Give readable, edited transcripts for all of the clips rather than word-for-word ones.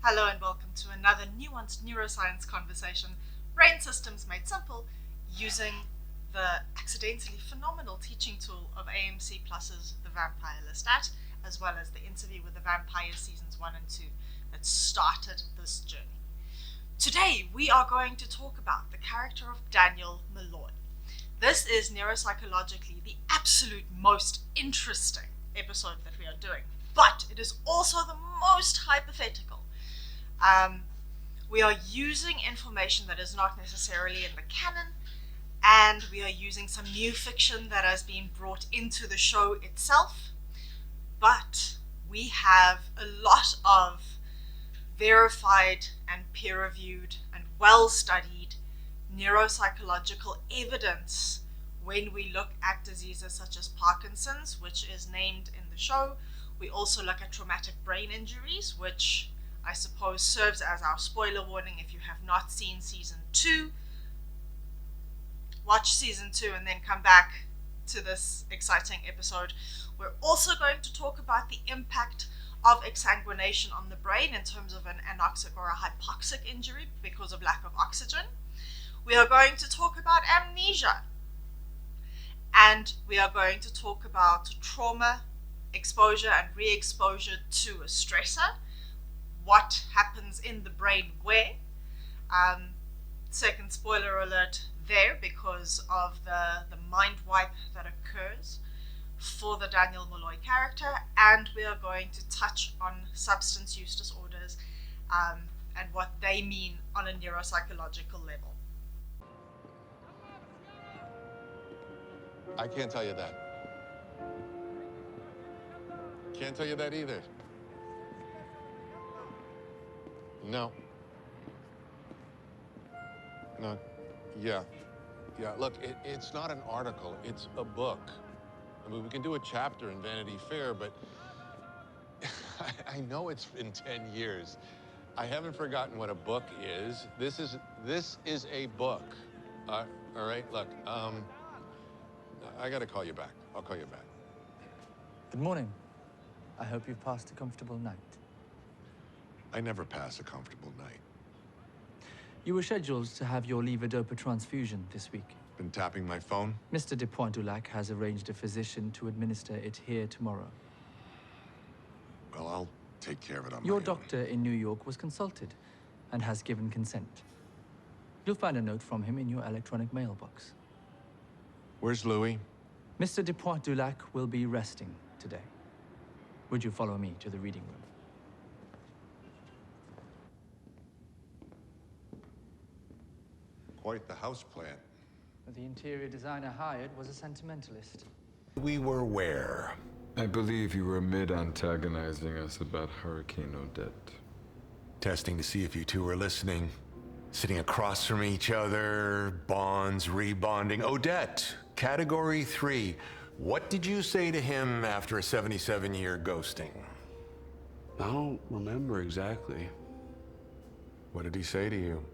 Hello and welcome to another nuanced neuroscience conversation, brain systems made simple, using the accidentally phenomenal teaching tool of AMC Plus's The Vampire Lestat, as well as the Interview with the Vampire Seasons 1 and 2 that started this journey. Today we are going to talk about the character of Daniel Molloy. This is neuropsychologically the absolute most interesting episode that we are doing, but it is also the most hypothetical. We are using information that is not necessarily in the canon, and we are using some new fiction that has been brought into the show itself, but we have a lot of verified and peer-reviewed and well-studied neuropsychological evidence when we look at diseases such as Parkinson's, which is named in the show. We also look at traumatic brain injuries, which I suppose serves as our spoiler warning. If you have not seen season 2, watch season 2 and then come back to this exciting episode. We're also going to talk about the impact of exsanguination on the brain in terms of an anoxic or a hypoxic injury because of lack of oxygen. We are going to talk about amnesia, and we are going to talk about trauma, exposure and re-exposure to a stressor, what happens in the brain where. Second spoiler alert there because of the mind wipe that occurs for the Daniel Molloy character, and we are going to touch on substance use disorders and what they mean on a neuropsychological level. I can't tell you that. Can't tell you that either. No. No. Yeah. Look, it's not an article. It's a book. I mean, we can do a chapter in Vanity Fair, but I know it's been 10 years. I haven't forgotten what a book is. This is a book. All right, look, I gotta call you back. I'll call you back. Good morning. I hope you've passed a comfortable night. I never pass a comfortable night. You were scheduled to have your levodopa transfusion this week. Been tapping my phone? Mr. de Pointdulac has arranged a physician to administer it here tomorrow. Well, I'll take care of it on Your my own. doctor in New York was consulted and has given consent. You'll find a note from him in your electronic mailbox. Where's Louis? Mr. de Pointdulac will be resting today. Would you follow me to the reading room? Quite the houseplant. The interior designer hired was a sentimentalist. We were where? I believe you were mid-antagonizing us about Hurricane Odette. Testing to see if you two were listening. Sitting across from each other, bonds, rebonding. Odette, Category 3. What did you say to him after a 77-year ghosting? I don't remember exactly. What did he say to you?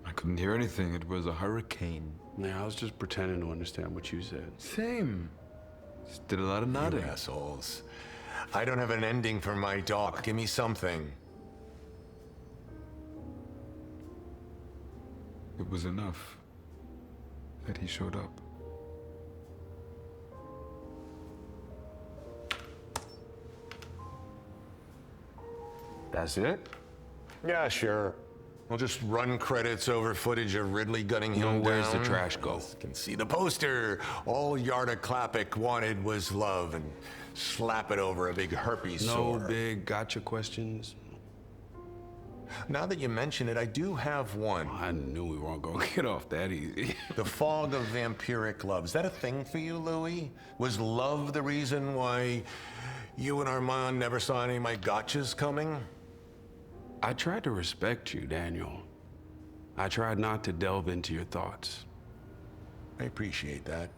I couldn't hear anything. It was a hurricane. Yeah, I was just pretending to understand what you said. Same. Just did a lot of nodding. You assholes. I don't have an ending for my doc. Give me something. It was enough that he showed up. That's it? Yeah, sure. We'll just run credits over footage of Ridley gunning him down. Where's the trash go? You can see the poster. All Yarda Klapik wanted was love, and slap it over a big herpes No sore. big gotcha questions? Now that you mention it, I do have one. I knew we weren't gonna get off that easy. The fog of vampiric love. Is that a thing for you, Louis? Was love the reason why you and Armand never saw any of my gotchas coming? I tried to respect you, Daniel. I tried not to delve into your thoughts. I appreciate that.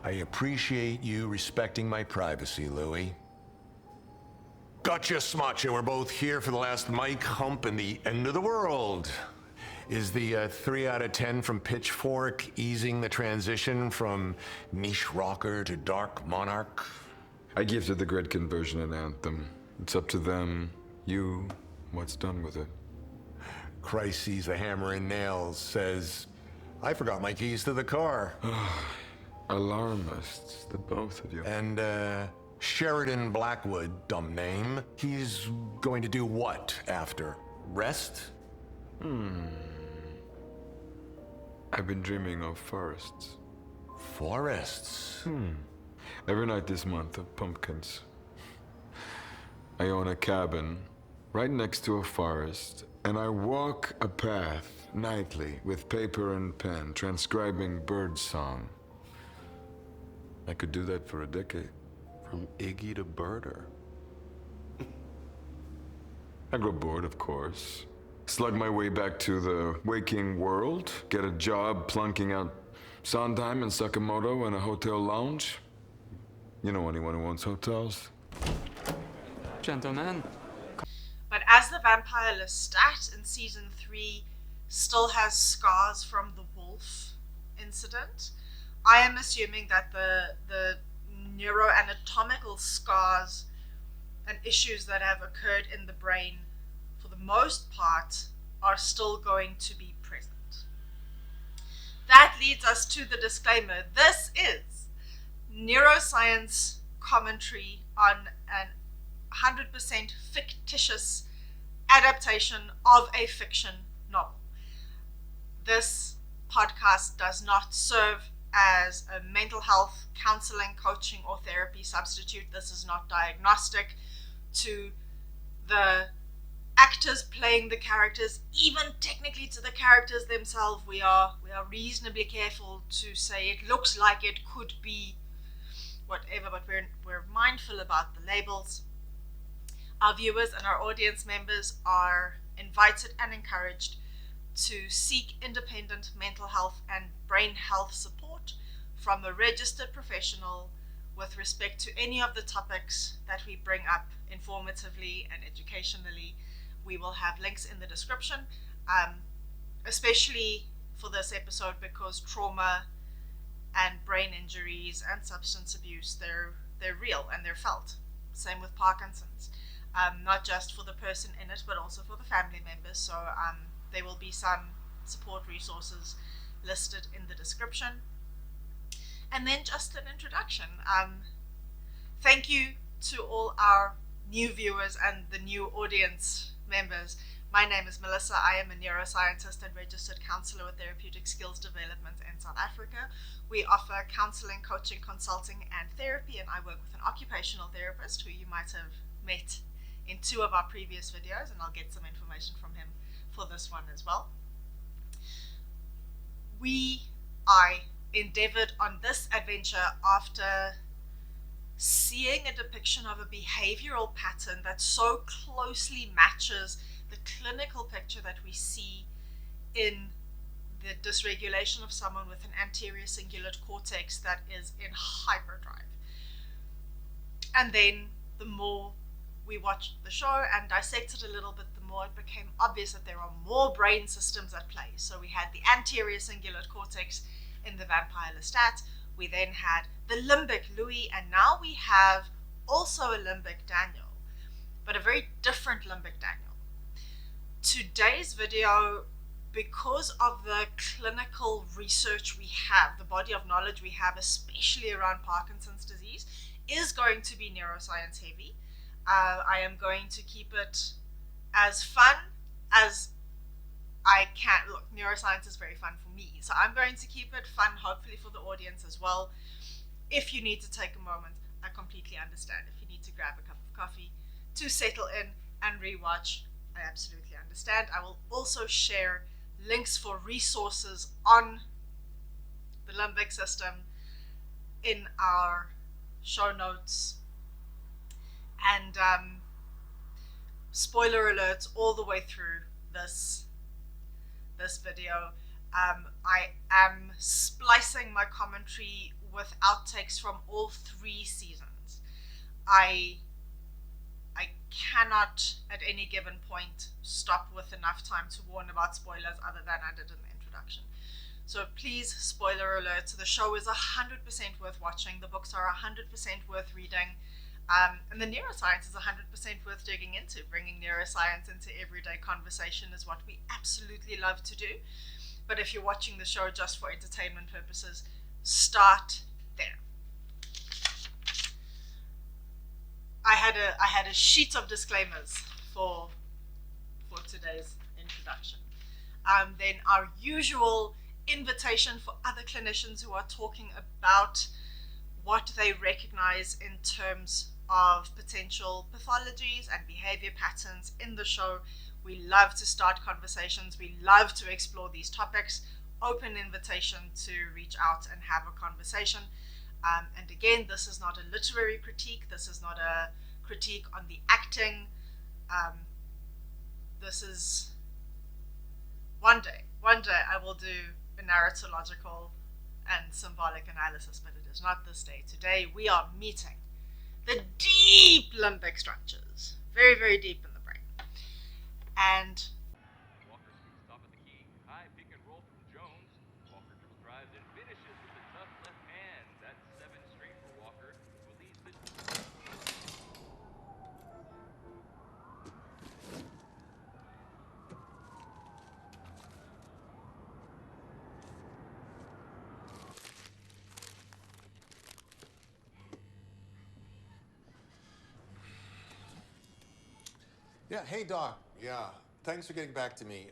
I appreciate you respecting my privacy, Louis. Gotcha, Smacha. We're both here for the last mic hump and the end of the world. Is the 3 out of 10 from Pitchfork easing the transition from niche rocker to dark monarch? I gifted the Grid conversion an anthem. It's up to them, you, What's done with it? Christ sees a hammer and nails, says, I forgot my keys to the car. Alarmists, the both of you. And, Sheridan Blackwood, dumb name. He's going to do what after? Rest? I've been dreaming of forests. Forests? Every night this month of pumpkins. I own a cabin right next to a forest, and I walk a path nightly with paper and pen, transcribing bird song. I could do that for a decade. From Iggy to Birder. I grow bored, of course. Slug my way back to the waking world, get a job plunking out Sondheim and Sakamoto in a hotel lounge. You know anyone who owns hotels? Gentlemen. But as the vampire Lestat in season 3 still has scars from the wolf incident, I am assuming that the neuroanatomical scars and issues that have occurred in the brain, for the most part, are still going to be present. That leads us to the disclaimer. This is neuroscience commentary on an 100% fictitious adaptation of a fiction novel. This podcast does not serve as a mental health counseling, coaching, or therapy substitute. This is not diagnostic to the actors playing the characters, even technically to the characters themselves. We are reasonably careful to say it looks like it could be whatever, but we're mindful about the labels. Our viewers and our audience members are invited and encouraged to seek independent mental health and brain health support from a registered professional with respect to any of the topics that we bring up informatively and educationally. We will have links in the description, especially for this episode, because trauma and brain injuries and substance abuse, they're real and they're felt. Same with Parkinson's. Not just for the person in it, but also for the family members. So there will be some support resources listed in the description. And then just an introduction. Thank you to all our new viewers and the new audience members. My name is Melissa. I am a neuroscientist and registered counselor with Therapeutic Skills Development in South Africa. We offer counseling, coaching, consulting, and therapy, and I work with an occupational therapist who you might have met in 2 of our previous videos, and I'll get some information from him for this one as well. I endeavored on this adventure after seeing a depiction of a behavioral pattern that so closely matches the clinical picture that we see in the dysregulation of someone with an anterior cingulate cortex that is in hyperdrive. And then the more we watched the show and dissected a little bit, the more it became obvious that there are more brain systems at play. So we had the anterior cingulate cortex in the vampire Lestat, we then had the limbic Louis, and now we have also a limbic Daniel, but a very different limbic Daniel. Today's video, because of the clinical research we have, the body of knowledge we have, especially around Parkinson's disease, is going to be neuroscience heavy. I am going to keep it as fun as I can. Look, neuroscience is very fun for me, so I'm going to keep it fun, hopefully for the audience as well. If you need to take a moment, I completely understand. If you need to grab a cup of coffee to settle in and rewatch, I absolutely understand. I will also share links for resources on the limbic system in our show notes. And spoiler alerts all the way through this video. I am splicing my commentary with outtakes from all 3 seasons. I cannot at any given point stop with enough time to warn about spoilers other than I did in the introduction. So please, spoiler alert, the show is 100% worth watching. The books are 100% worth reading. And the neuroscience is 100% worth digging into. Bringing neuroscience into everyday conversation is what we absolutely love to do. But if you're watching the show just for entertainment purposes, start there. I had a sheet of disclaimers for today's introduction. Then our usual invitation for other clinicians who are talking about what they recognize in terms of potential pathologies and behavior patterns in the show. We love to start conversations. We love to explore these topics. Open invitation to reach out and have a conversation. And again, this is not a literary critique. This is not a critique on the acting. This is one day I will do a narratological and symbolic analysis, but it is not this day. Today we are meeting the deep limbic structures, very, very deep in the brain. And Walker scoops top of the key. High pick and roll from Jones. Walker triple drives and finishes with a tough left hand. That's 7 straight for Walker, who leads the... Yeah, hey, Doc. Yeah, thanks for getting back to me.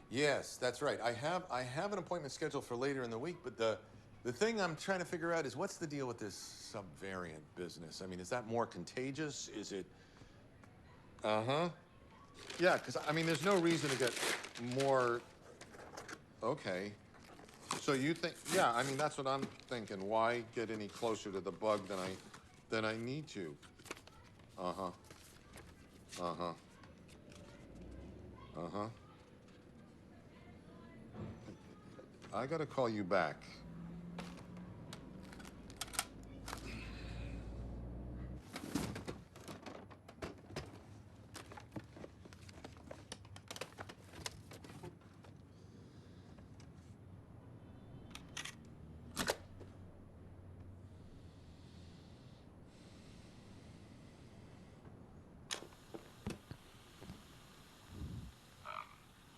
Yes, that's right. I have an appointment scheduled for later in the week, but the thing I'm trying to figure out is what's the deal with this subvariant business? I mean, is that more contagious? Is it... Uh-huh. Yeah, because, I mean, there's no reason to get more... Okay. So you think... Yeah, I mean, that's what I'm thinking. Why get any closer to the bug than I need to? Uh-huh. Uh-huh. Uh-huh. I gotta call you back.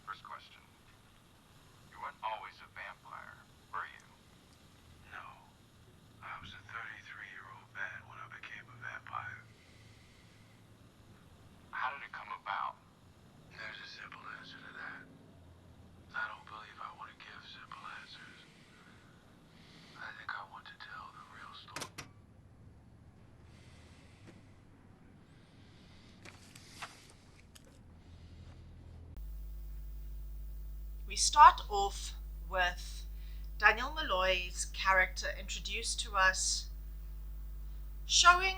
First question. You weren't always a vampire, were you? No. I was a 33-year-old man when I became a vampire. How did it come about? There's a simple answer to that. I don't believe I want to give simple answers. I think I want to tell the real story. we start off with Daniel Molloy's character introduced to us, showing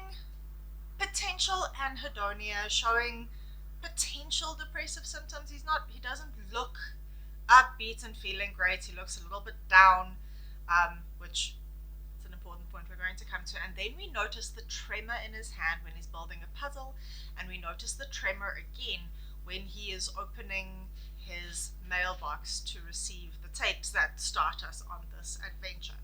potential anhedonia, showing potential depressive symptoms. He doesn't look upbeat and feeling great. He looks a little bit down, which is an important point we're going to come to. And then we notice the tremor in his hand when he's building a puzzle, and we notice the tremor again when he is opening his mailbox to receive the tapes that start us on this adventure.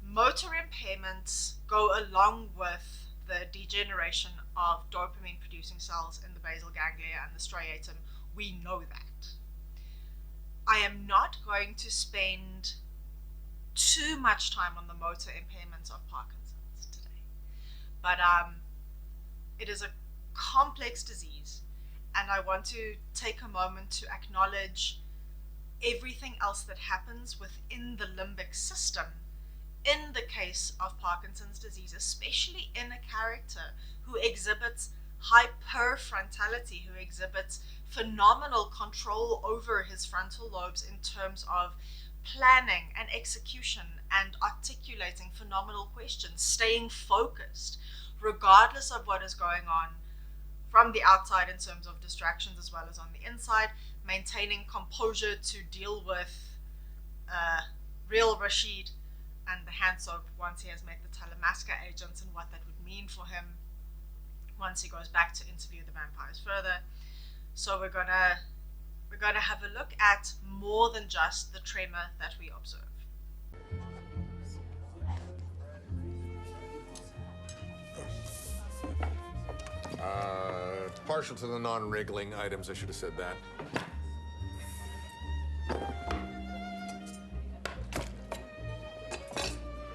Motor impairments go along with the degeneration of dopamine producing cells in the basal ganglia and the striatum. We know that. I am not going to spend too much time on the motor impairments of Parkinson's today, but it is a complex disease, and I want to take a moment to acknowledge everything else that happens within the limbic system in the case of Parkinson's disease, especially in a character who exhibits hyperfrontality, who exhibits phenomenal control over his frontal lobes in terms of planning and execution and articulating phenomenal questions, staying focused regardless of what is going on from the outside in terms of distractions as well as on the inside, maintaining composure to deal with real Rashid and the hand soap once he has met the Talamasca agents and what that would mean for him once he goes back to interview the vampires further. So we're gonna have a look at more than just the tremor that we observe. Partial to the non-wriggling items. I should have said that.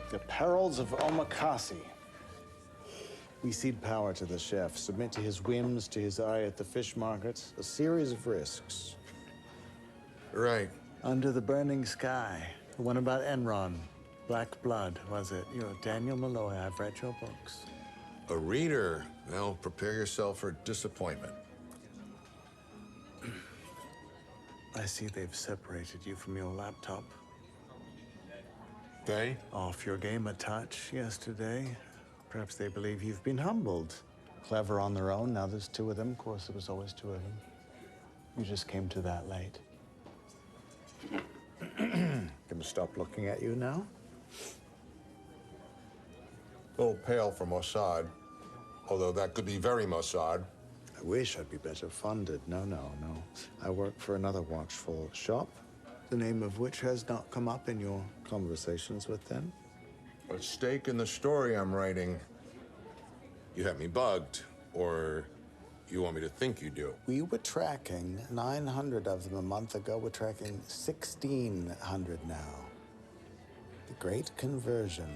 The perils of omakase. We cede power to the chef, submit to his whims, to his eye at the fish market. A series of risks. Right. Under the burning sky. The one about Enron. Black Blood, was it? You're Daniel Molloy. I've read your books. A reader. Well, prepare yourself for disappointment. I see they've separated you from your laptop. They? Off your game a touch yesterday. Perhaps they believe you've been humbled. Clever on their own. Now there's two of them. Of course, there was always two of them. You just came to that late. Gonna stop looking at you now? A little pale for Mossad, although that could be very Mossad. I wish I'd be better funded. No. I work for another watchful shop, the name of which has not come up in your conversations with them. A stake in the story I'm writing. You have me bugged, or you want me to think you do? We were tracking 900 of them a month ago. We're tracking 1,600 now. The great conversion.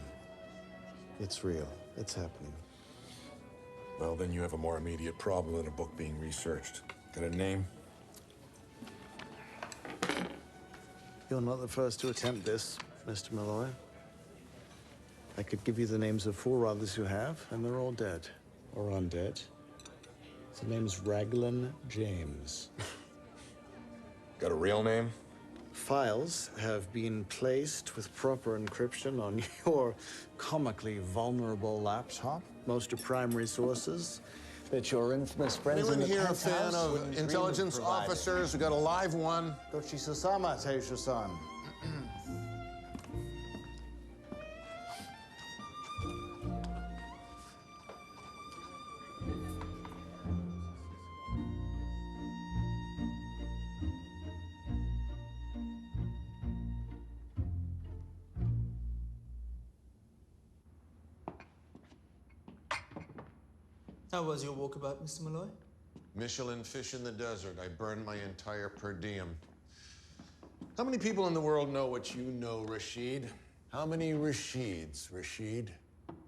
It's real. It's happening. Well, then you have a more immediate problem than a book being researched. Got a name? You're not the first to attempt this, Mr. Molloy. I could give you the names of 4 others who have, and they're all dead. Or undead. His name's Raglan James. Got a real name? Files have been placed with proper encryption on your comically vulnerable laptop. Most are primary sources that your infamous friends in the Anyone here a penthouse fan of wouldn't dream intelligence providing. officers? We got a live one. Dochi-sasama, Teisho-san. How was your walkabout, Mr. Molloy? Michelin fish in the desert. I burned my entire per diem. How many people in the world know what you know, Rashid? How many Rashids, Rashid?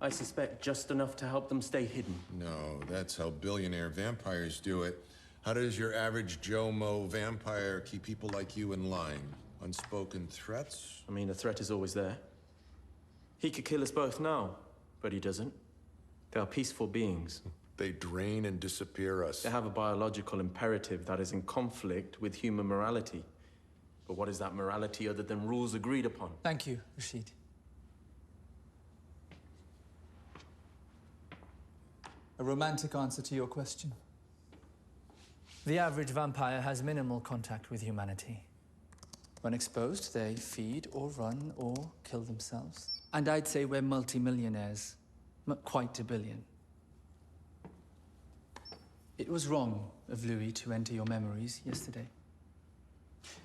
I suspect just enough to help them stay hidden. No, that's how billionaire vampires do it. How does your average Joe Mo vampire keep people like you in line? Unspoken threats? I mean, a threat is always there. He could kill us both now, but he doesn't. They are peaceful beings. They drain and disappear us. They have a biological imperative that is in conflict with human morality. But what is that morality other than rules agreed upon? Thank you, Rashid. A romantic answer to your question. The average vampire has minimal contact with humanity. When exposed, they feed or run or kill themselves. And I'd say we're multimillionaires. Quite a billion. It was wrong of Louis to enter your memories yesterday.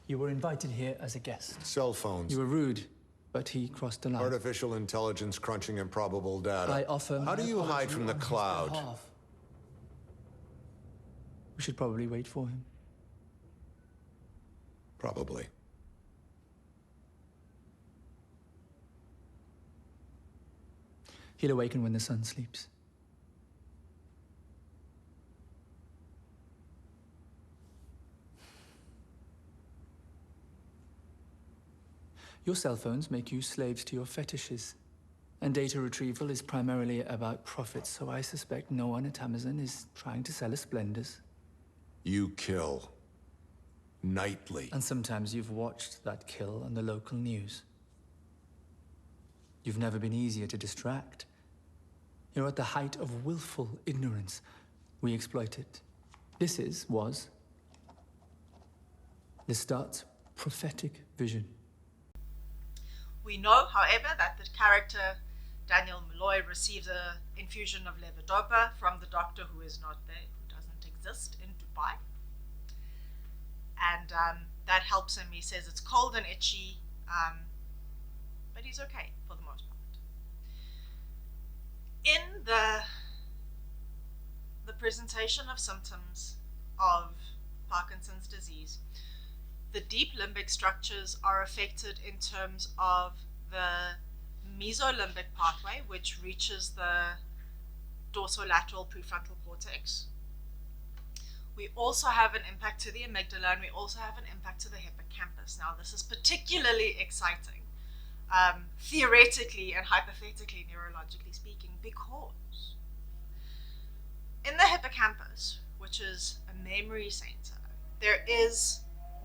You were invited here as a guest. Cell phones. You were rude, but he crossed the line. Artificial intelligence crunching improbable data. I offer How my do you hide apology from the on his cloud? behalf. We should probably wait for him. Probably. He'll awaken when the sun sleeps. Your cell phones make you slaves to your fetishes. And data retrieval is primarily about profit, so I suspect no one at Amazon is trying to sell us splendors. You kill. Nightly. And sometimes you've watched that kill on the local news. You've never been easier to distract. You're at the height of willful ignorance. We exploit it. This was Lestat's prophetic vision. We know, however, that the character Daniel Molloy receives an infusion of levodopa from the doctor who is not there, who doesn't exist in Dubai. And that helps him. He says it's cold and itchy, but he's okay for the most part. In the the presentation of symptoms of Parkinson's disease, the deep limbic structures are affected in terms of the mesolimbic pathway, which reaches the dorsolateral prefrontal cortex. We also have an impact to the amygdala, and we also have an impact to the hippocampus. Now, this is particularly exciting, theoretically and hypothetically, neurologically speaking, because in the hippocampus, which is a memory center, there is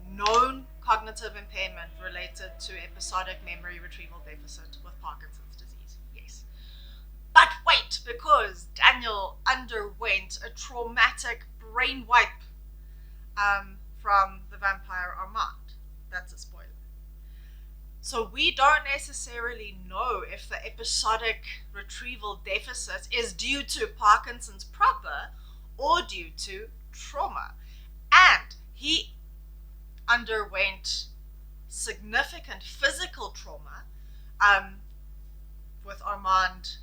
known cognitive impairment related to episodic memory retrieval deficit with Parkinson's disease. Yes. But wait, because Daniel underwent a traumatic brain wipe from the vampire Armand. That's a spoiler. So we don't necessarily know if the episodic retrieval deficit is due to Parkinson's proper or due to trauma. And he underwent significant physical trauma with Armand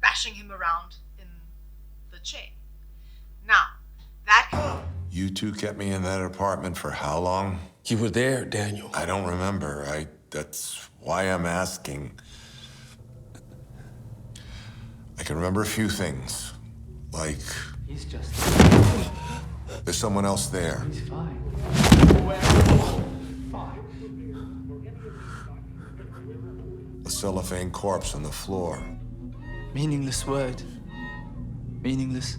bashing him around in the chair. Now, that... You two kept me in that apartment for how long? You were there, Daniel. I don't remember. That's why I'm asking. I can remember a few things. Like... He's just... There's someone else there. He's fine. Fine. A cellophane corpse on the floor. Meaningless word. Meaningless.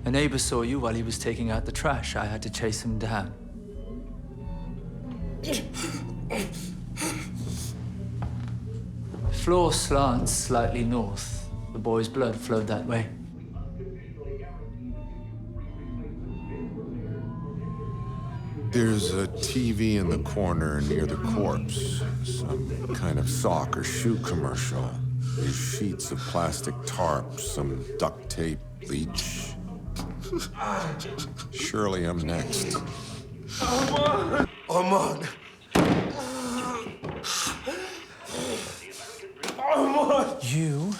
A neighbor saw you while he was taking out the trash. I had to chase him down. Floor slants slightly north. The boy's blood flowed that way. There's a TV in the corner near the corpse. Some kind of sock or shoe commercial. These sheets of plastic tarp, some duct tape, bleach. Surely I'm next. Armand! You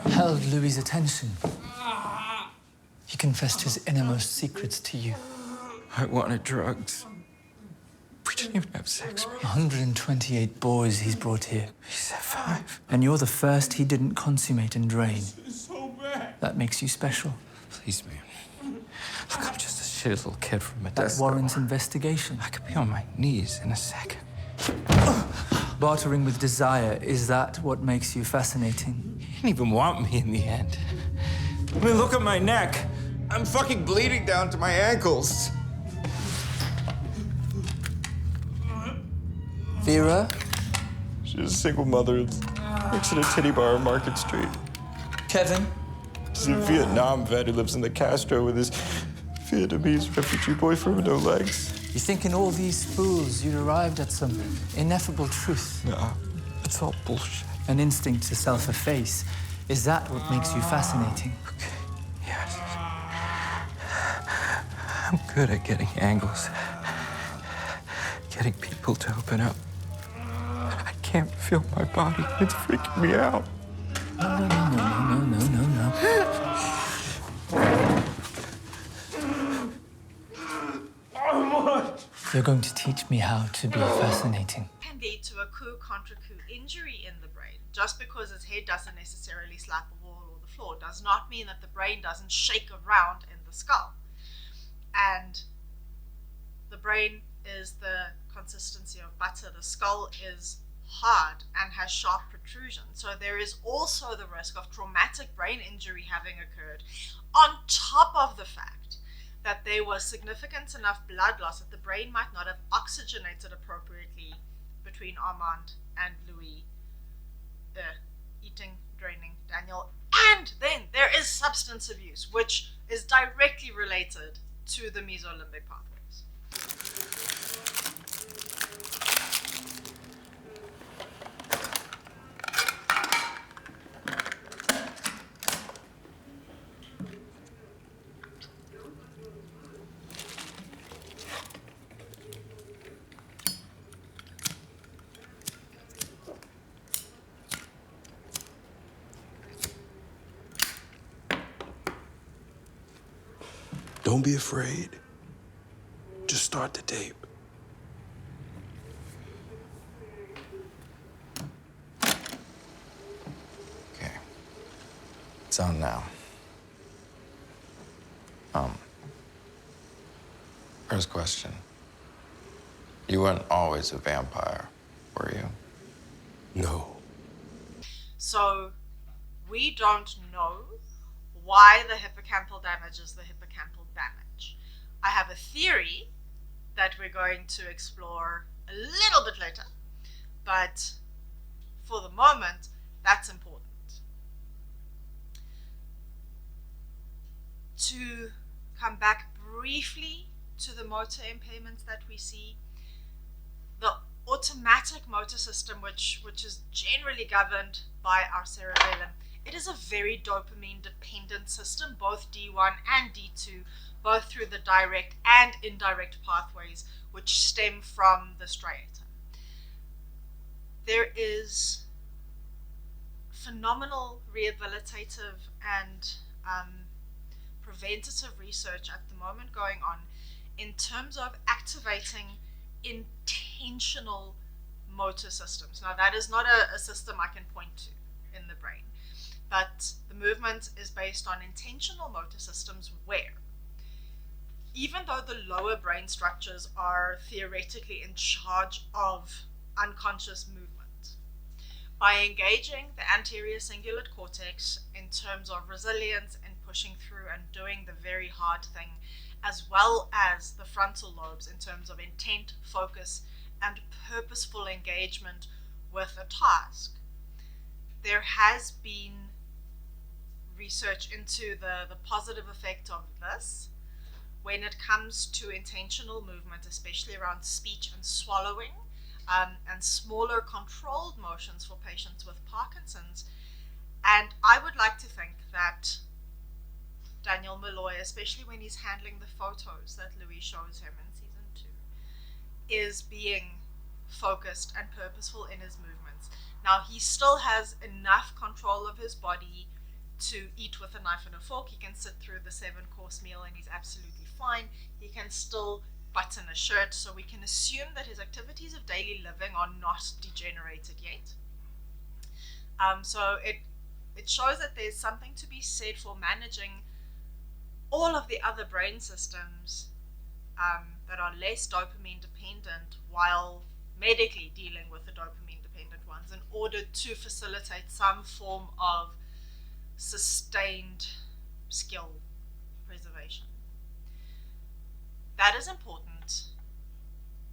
held Louis's attention. He confessed his innermost secrets to you. I wanted drugs. We didn't even have sex. 128 boys he's brought here. He said 5. And you're the first he didn't consummate and drain. It's so bad. That makes you special. Please, man. Look, I'm just a shitty little kid from That Modesto. warrants investigation. I could be on my knees in a second. Bartering with desire, is that what makes you fascinating? He didn't even want me in the end. I mean, look at my neck. I'm fucking bleeding down to my ankles. Vera? She's a single mother. Works at a titty bar on Market Street. Kevin? She's a Vietnam vet who lives in the Castro with his Vietnamese refugee boyfriend with no legs. You think in all these fools you'd arrived at some ineffable truth? No, it's all bullshit. An instinct to self-efface. Is that what makes you fascinating? Okay, yes. I'm good at getting angles. Getting people to open up. I can't feel my body. It's freaking me out. No. You're going to teach me how to be fascinating. Can lead to a coup contra coup injury in the brain. Just because his head doesn't necessarily slap a wall or the floor does not mean that the brain doesn't shake around in the skull. And the brain is the consistency of butter. The skull is hard and has sharp protrusion. So there is also the risk of traumatic brain injury having occurred, on top of the fact that there was significant enough blood loss that the brain might not have oxygenated appropriately between Armand and Louis, eating, draining Daniel. And then there is substance abuse, which is directly related to the mesolimbic pathways. Don't be afraid. Just start the tape. Okay. It's on now. First question. You weren't always a vampire, were you? No. So we don't know why the hippocampal damage is the hippocampal damage. I have a theory that we're going to explore a little bit later, but for the moment, that's important. To come back briefly to the motor impairments that we see, the automatic motor system, which is generally governed by our cerebellum, it is a very dopamine dependent system, both D1 and D2, both through the direct and indirect pathways which stem from the striatum. There is phenomenal rehabilitative and preventative research at the moment going on in terms of activating intentional motor systems. Now, that is not a system I can point to in the brain, but the movement is based on intentional motor systems where, even though the lower brain structures are theoretically in charge of unconscious movement, by engaging the anterior cingulate cortex in terms of resilience and pushing through and doing the very hard thing, as well as the frontal lobes in terms of intent, focus, and purposeful engagement with a task, there has been research into the positive effect of this when it comes to intentional movement, especially around speech and swallowing, and smaller controlled motions for patients with Parkinson's. And I would like to think that Daniel Molloy, especially when he's handling the photos that Louis shows him in season 2, is being focused and purposeful in his movements. Now, he still has enough control of his body to eat with a knife and a fork. He can sit through the 7-course meal and he's absolutely fine. He can still button a shirt, so we can assume that his activities of daily living are not degenerated yet. So it shows that there's something to be said for managing all of the other brain systems that are less dopamine dependent while medically dealing with the dopamine dependent ones in order to facilitate some form of sustained skill preservation. That is important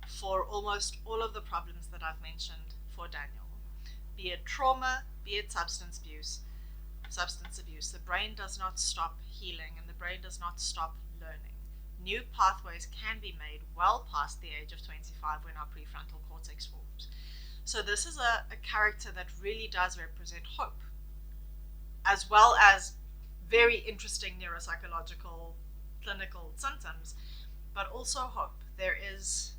for almost all of the problems that I've mentioned for Daniel. Be it trauma, be it substance abuse. The brain does not stop healing and the brain does not stop learning. New pathways can be made well past the age of 25 when our prefrontal cortex forms. So this is a character that really does represent hope, as well as very interesting neuropsychological clinical symptoms, but also hope. There's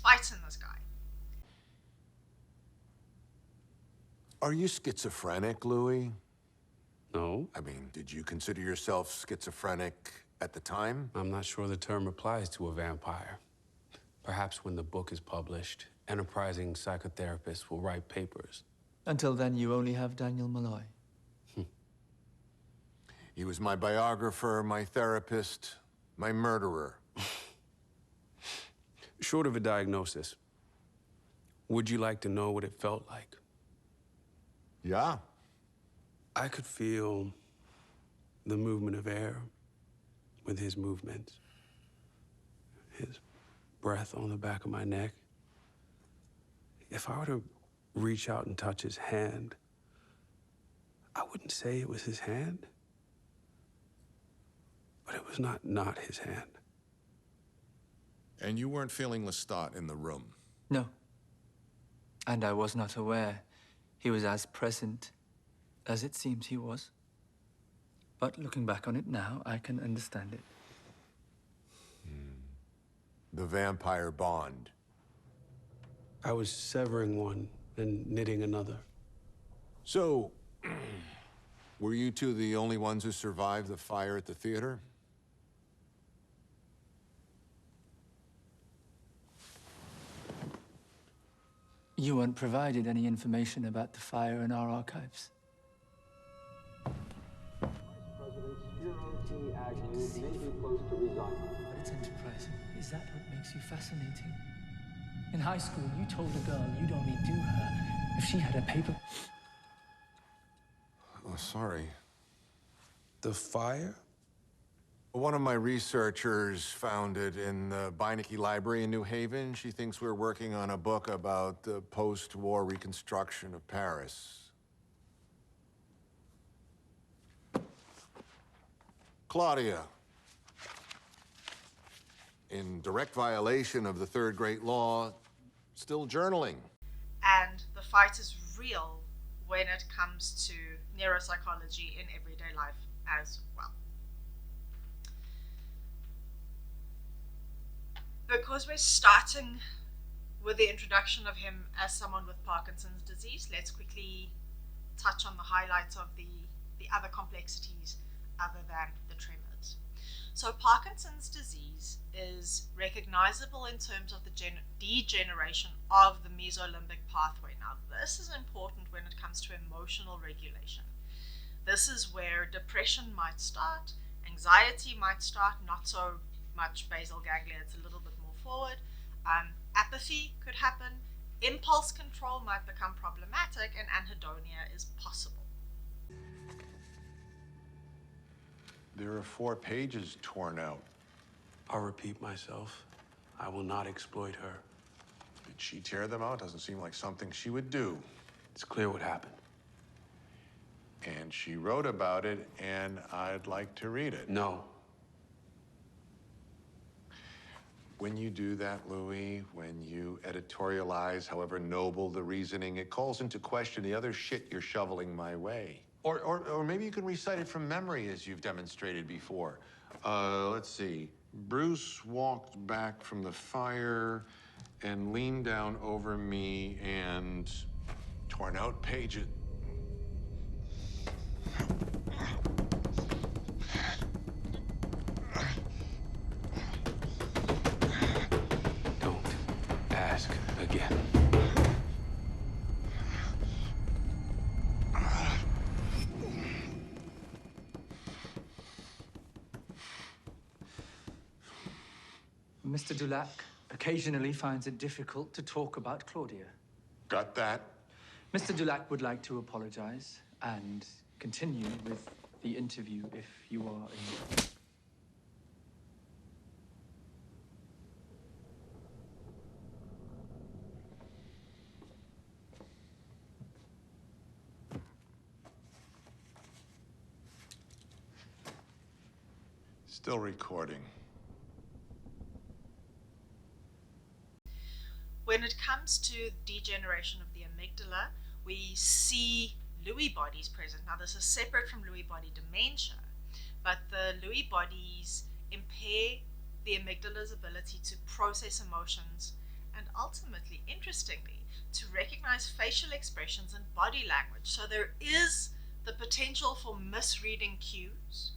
fight in this guy. Are you schizophrenic, Louis? No. I mean, did you consider yourself schizophrenic at the time? I'm not sure the term applies to a vampire. Perhaps when the book is published, enterprising psychotherapists will write papers. Until then, you only have Daniel Molloy. He was my biographer, my therapist, my murderer. Short of a diagnosis, would you like to know what it felt like? Yeah. I could feel the movement of air with his movements, his breath on the back of my neck. If I were to reach out and touch his hand, I wouldn't say it was his hand, but it was not his hand. And you weren't feeling Lestat in the room? No. And I was not aware he was as present as it seems he was. But looking back on it now, I can understand it. The vampire bond. I was severing one and knitting another. So, were you two the only ones who survived the fire at the theater? You weren't provided any information about the fire in our archives. President Spiro T. Agnew may be close to resigning. But it's enterprising. Is that what makes you fascinating? In high school, you told a girl you'd only do her if she had a paper. Oh, sorry. The fire? One of my researchers found it in the Beinecke Library in New Haven. She thinks we're working on a book about the post-war reconstruction of Paris. Claudia, in direct violation of the third great law, still journaling. And the fight is real when it comes to neuropsychology in everyday life as well. Because we're starting with the introduction of him as someone with Parkinson's disease, let's quickly touch on the highlights of the other complexities other than the tremors. So Parkinson's disease is recognizable in terms of the degeneration of the mesolimbic pathway. Now, this is important when it comes to emotional regulation. This is where depression might start, anxiety might start, not so much basal ganglia, it's a little bit more forward. Apathy could happen, impulse control might become problematic, and anhedonia is possible. There are 4 pages torn out. I'll repeat myself. I will not exploit her. Did she tear them out? Doesn't seem like something she would do. It's clear what happened. And she wrote about it, and I'd like to read it. No. When you do that, Louis, when you editorialize, however noble the reasoning, it calls into question the other shit you're shoveling my way. Or maybe you can recite it from memory as you've demonstrated before. Let's see. Bruce walked back from the fire and leaned down over me and torn out pages. Don't ask again. Mr. Dulac occasionally finds it difficult to talk about Claudia. Got that? Mr. Dulac would like to apologize and continue with the interview if you are in. Still recording. When it comes to degeneration of the amygdala, we see Lewy bodies present. Now, this is separate from Lewy body dementia, but the Lewy bodies impair the amygdala's ability to process emotions and ultimately, interestingly, to recognize facial expressions and body language. So there is the potential for misreading cues,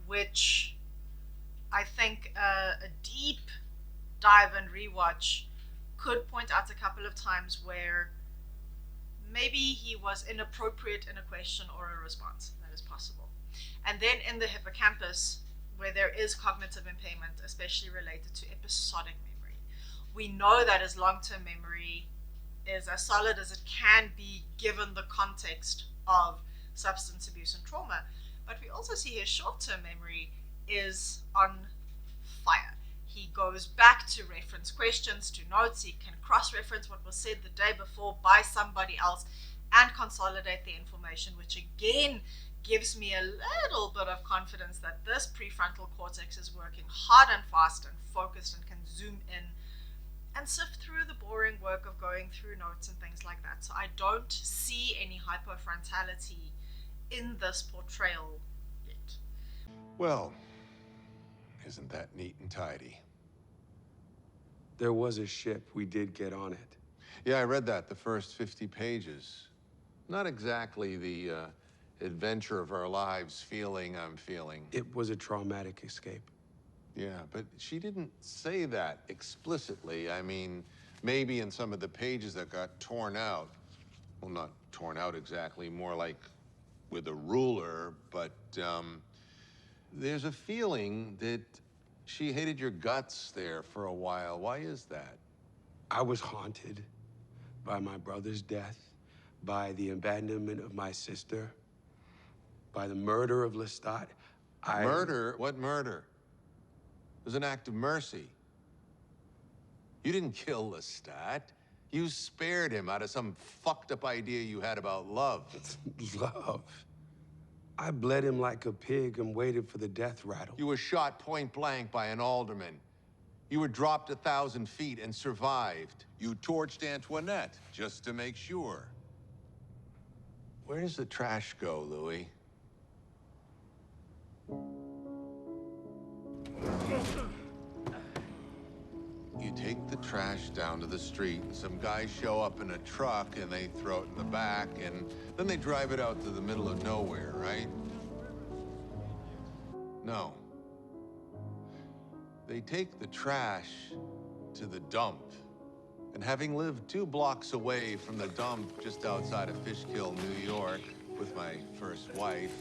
which I think a deep dive and rewatch could point out a couple of times where maybe he was inappropriate in a question or a response. That is possible. And then in the hippocampus, where there is cognitive impairment, especially related to episodic memory, we know that his long-term memory is as solid as it can be given the context of substance abuse and trauma. But we also see his short-term memory is on fire. He goes back to reference questions, to notes. He can cross-reference what was said the day before by somebody else and consolidate the information, which again gives me a little bit of confidence that this prefrontal cortex is working hard and fast and focused and can zoom in and sift through the boring work of going through notes and things like that. So I don't see any hypofrontality in this portrayal yet. Well, isn't that neat and tidy? There was a ship. We did get on it. Yeah, I read that, the first 50 pages. Not exactly the adventure of our lives feeling I'm feeling. It was a traumatic escape. Yeah, but she didn't say that explicitly. I mean, Maybe in some of the pages that got torn out. Well, not torn out exactly, more like with a ruler, but there's a feeling that she hated your guts there for a while. Why is that? I was haunted by my brother's death, by the abandonment of my sister, by the murder of Lestat. Murder? What murder? It was an act of mercy. You didn't kill Lestat. You spared him out of some fucked up idea you had about love. Love? I bled him like a pig and waited for the death rattle. You were shot point blank by an alderman. You were dropped 1,000 feet and survived. You torched Antoinette, just to make sure. Where does the trash go, Louis? You take the trash down to the street, and some guys show up in a truck, and they throw it in the back, and then they drive it out to the middle of nowhere, right? No. They take the trash to the dump. And having lived 2 blocks away from the dump just outside of Fishkill, New York, with my first wife,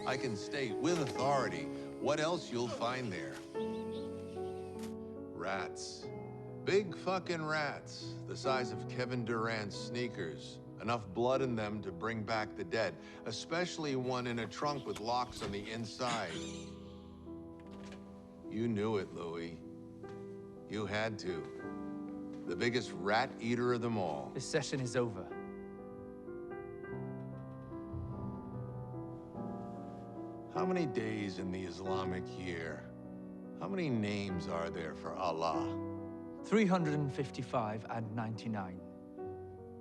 I can state with authority what else you'll find there. Rats. Big fucking rats, the size of Kevin Durant's sneakers. Enough blood in them to bring back the dead, especially one in a trunk with locks on the inside. You knew it, Louis. You had to. The biggest rat eater of them all. This session is over. How many days in the Islamic year? How many names are there for Allah? 355 and 99.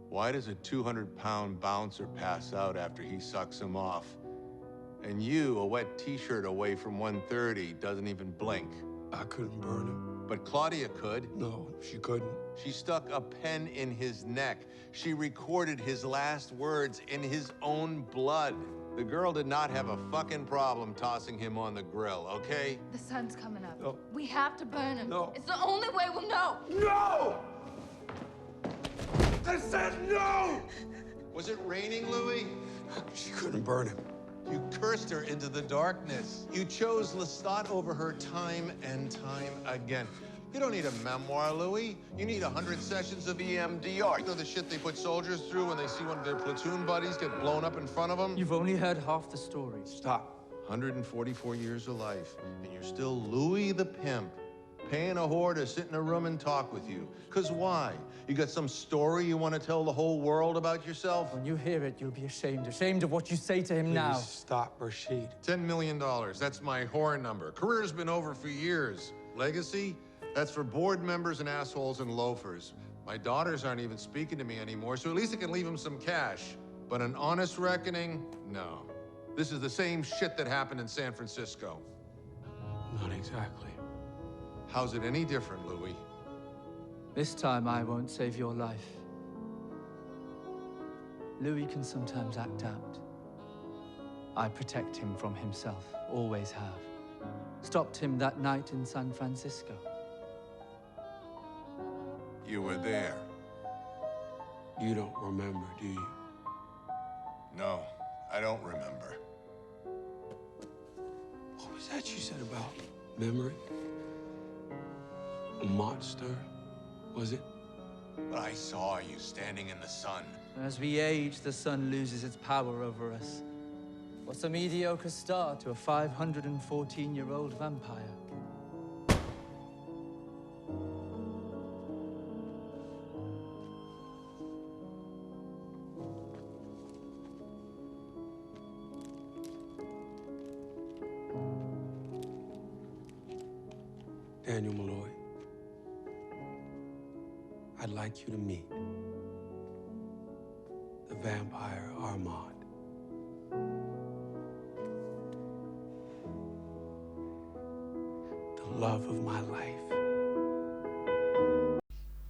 Why does a 200-pound bouncer pass out after he sucks him off? And you, a wet t-shirt away from 130, doesn't even blink. I couldn't burn him. But Claudia could. No, she couldn't. She stuck a pen in his neck. She recorded his last words in his own blood. The girl did not have a fucking problem tossing him on the grill, okay? The sun's coming up. No. We have to burn him. No. It's the only way we'll know. No! I said no! Was it raining, Louis? She couldn't burn him. You cursed her into the darkness. You chose Lestat over her time and time again. You don't need a memoir, Louis. You need 100 sessions of EMDR. You know the shit they put soldiers through when they see one of their platoon buddies get blown up in front of them? You've only heard half the story. Stop. 144 years of life, and you're still Louis the pimp, paying a whore to sit in a room and talk with you. 'Cause why? You got some story you want to tell the whole world about yourself? When you hear it, you'll be ashamed. Ashamed of what you say to him now. Please stop, Rashid. $10 million. That's my whore number. Career's been over for years. Legacy? That's for board members and assholes and loafers. My daughters aren't even speaking to me anymore, so at least I can leave them some cash. But an honest reckoning? No. This is the same shit that happened in San Francisco. Not exactly. How's it any different, Louis? This time I won't save your life. Louis can sometimes act out. I protect him from himself, always have. Stopped him that night in San Francisco. You were there. You don't remember, do you? No, I don't remember. What was that you said about memory? A monster, was it? But I saw you standing in the sun. As we age, the sun loses its power over us. What's a mediocre star to a 514-year-old vampire? Daniel Molloy, I'd like you to meet the vampire Armand. The love of my life.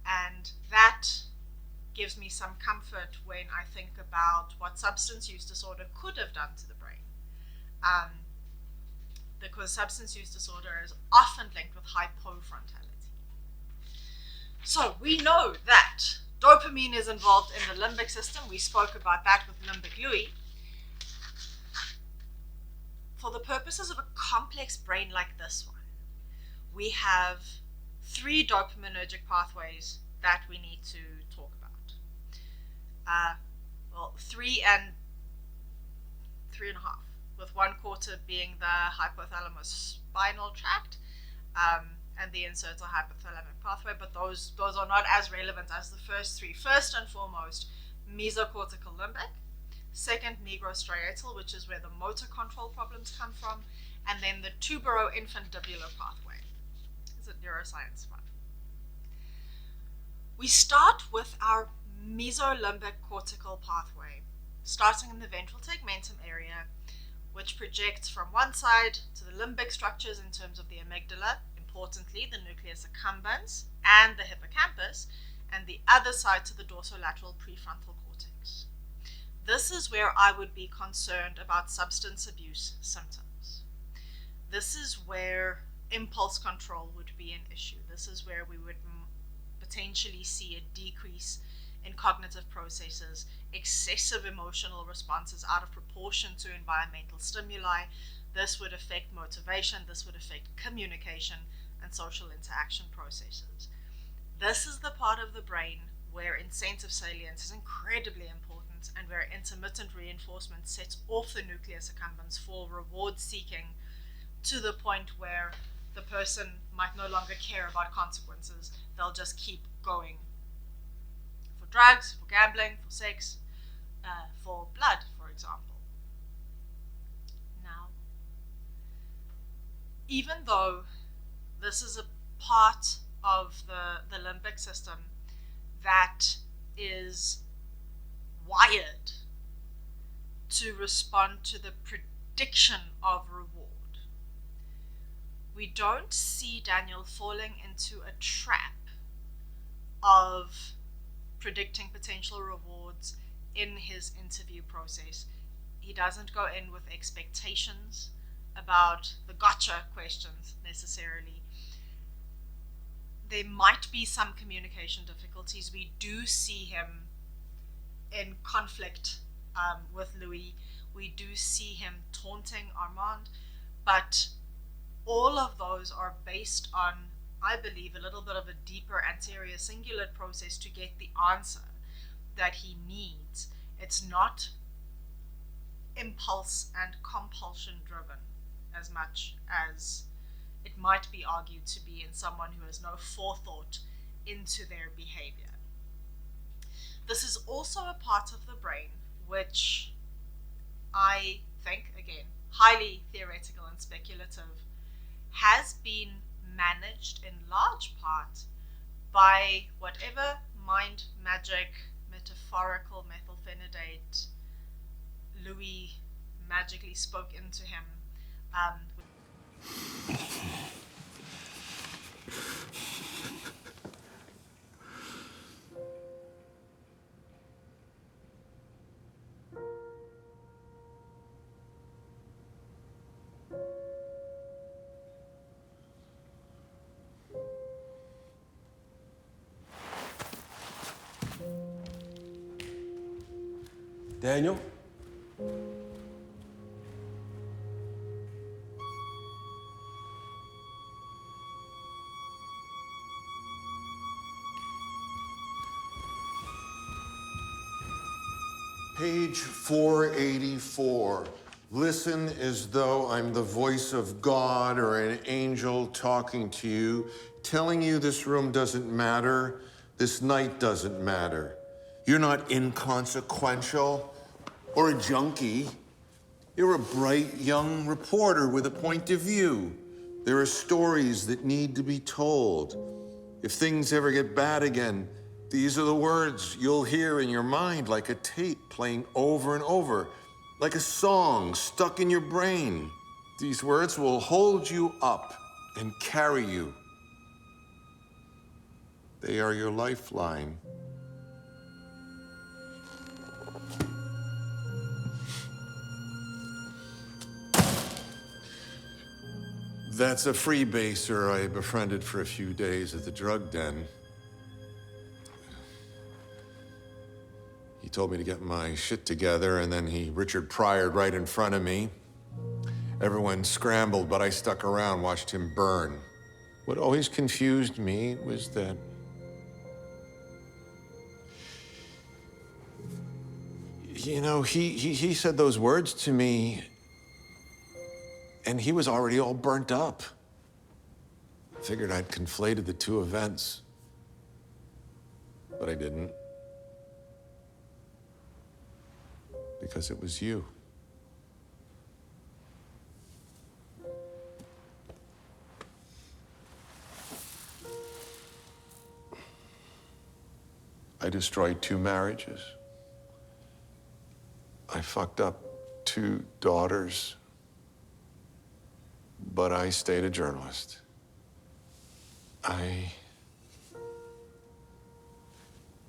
And that gives me some comfort when I think about what substance use disorder could have done to the brain. Because substance use disorder is often linked with hypofrontality. So we know that dopamine is involved in the limbic system. We spoke about that with limbic Louis. For the purposes of a complex brain like this one, we have 3 dopaminergic pathways that we need to talk about. Well, 3 and 3.5, with 1/4 being the hypothalamus spinal tract, and the insertal hypothalamic pathway, but those are not as relevant as the first 3. First and foremost, mesocortical limbic. Second, negrostriatal, which is where the motor control problems come from, and then the tubero-infundibular pathway. Is it neuroscience fun? We start with our mesolimbic cortical pathway, starting in the ventral tegmentum area, which projects from one side to the limbic structures in terms of the amygdala, importantly the nucleus accumbens and the hippocampus, and the other side to the dorsolateral prefrontal cortex. This is where I would be concerned about substance abuse symptoms. This is where impulse control would be an issue. This is where we would potentially see a decrease in cognitive processes, excessive emotional responses out of proportion to environmental stimuli. This would affect motivation, this would affect communication and social interaction processes. This is the part of the brain where incentive salience is incredibly important and where intermittent reinforcement sets off the nucleus accumbens for reward seeking to the point where the person might no longer care about consequences. They'll just keep going for drugs, for gambling, for sex, for blood, for example. Now, even though this is a part of the limbic system that is wired to respond to the prediction of reward, we don't see Daniel falling into a trap of predicting potential rewards in his interview process. He doesn't go in with expectations about the gotcha questions necessarily. There might be some communication difficulties. We do see him in conflict with Louis. We do see him taunting Armand, but all of those are based on, I believe, a little bit of a deeper anterior cingulate process to get the answer that he needs. It's not impulse and compulsion driven as much as it might be argued to be in someone who has no forethought into their behavior. This is also a part of the brain which I think, again, highly theoretical and speculative, has been managed in large part by whatever mind magic, metaphorical methylphenidate Louis magically spoke into him. Daniel? Page 484. Listen as though I'm the voice of God or an angel talking to you, telling you this room doesn't matter, this night doesn't matter. You're not inconsequential or a junkie. You're a bright young reporter with a point of view. There are stories that need to be told. If things ever get bad again, these are the words you'll hear in your mind like a tape playing over and over, like a song stuck in your brain. These words will hold you up and carry you. They are your lifeline. That's a freebaser I befriended for a few days at the drug den. told me to get my shit together, and then he Richard Pryor'd right in front of me. Everyone scrambled, but I stuck around, watched him burn. What always confused me was that he said those words to me, and he was already all burnt up. Figured I'd conflated the two events, but I didn't. Because it was you. I destroyed 2 marriages. I fucked up 2 daughters. But I stayed a journalist. I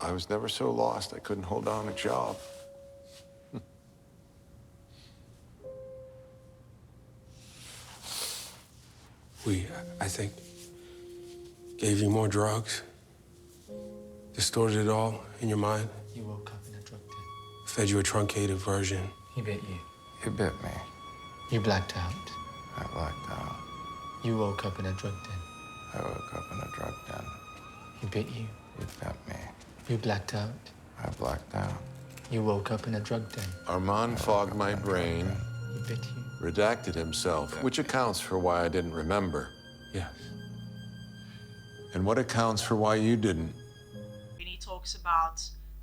was never so lost I couldn't hold down a job. I think, gave you more drugs, distorted it all in your mind. You woke up in a drug den. Fed you a truncated version. He bit you. You bit me. You blacked out. I blacked out. You woke up in a drug den. I woke up in a drug den. He bit you. You bit me. You blacked out. I blacked out. You woke up in a drug den. Armand fogged my brain, He bit you. redacted himself, which accounts for why I didn't remember. Yes. And what accounts for why you didn't? When he talks about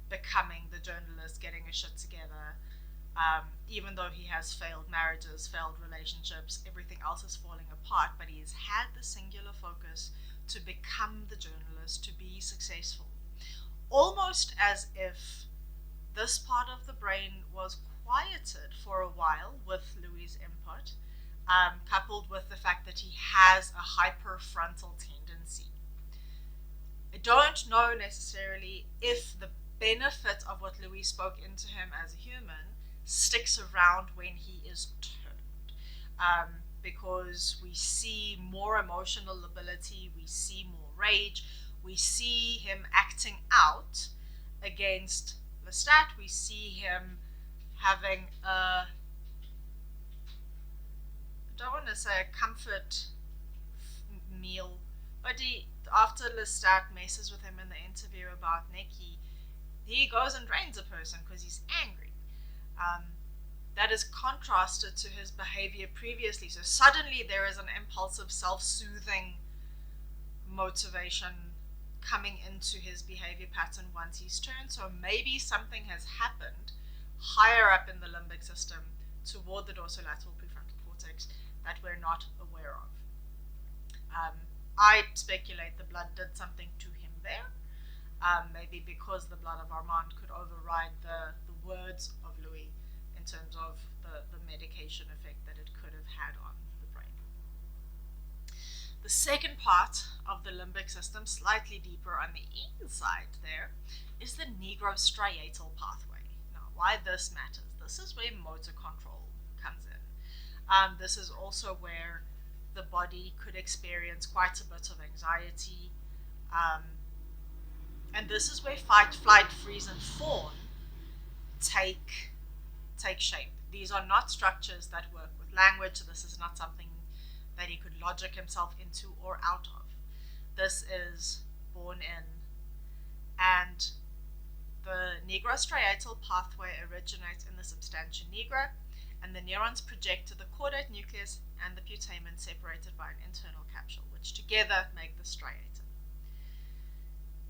becoming the journalist, getting his shit together, even though he has failed marriages, failed relationships, everything else is falling apart, but he has had the singular focus to become the journalist, to be successful. Almost as if this part of the brain was quieted for a while with Louis' input, coupled with the fact that he has a hyperfrontal tendency. I don't know necessarily if the benefit of what Louis spoke into him as a human sticks around when he is turned, because we see more emotional ability, we see more rage, we see him acting out against Lestat, we see him having a, I don't want to say a comfort meal, but after Lestat messes with him in the interview about Neki, he goes and drains a person because he's angry. That is contrasted to his behavior previously. So suddenly there is an impulsive, self-soothing motivation coming into his behavior pattern once he's turned. So maybe something has happened higher up in the limbic system toward the dorsolateral prefrontal cortex that we're not aware of. I speculate the blood did something to him there. Maybe because the blood of Armand could override the words of Louis in terms of the medication effect that it could have had on the brain. The second part of the limbic system, slightly deeper on the inside there, is the neuro-striatal pathway. Now, why this matters, this is where motor control comes in. This is also where the body could experience quite a bit of anxiety, and this is where fight, flight, freeze, and fawn take shape. These are not structures that work with language. This is not something that he could logic himself into or out of. This is born in, and the neuro-striatal pathway originates in the substantia nigra, and the neurons project to the caudate nucleus and the putamen separated by an internal capsule, which together make the striatum.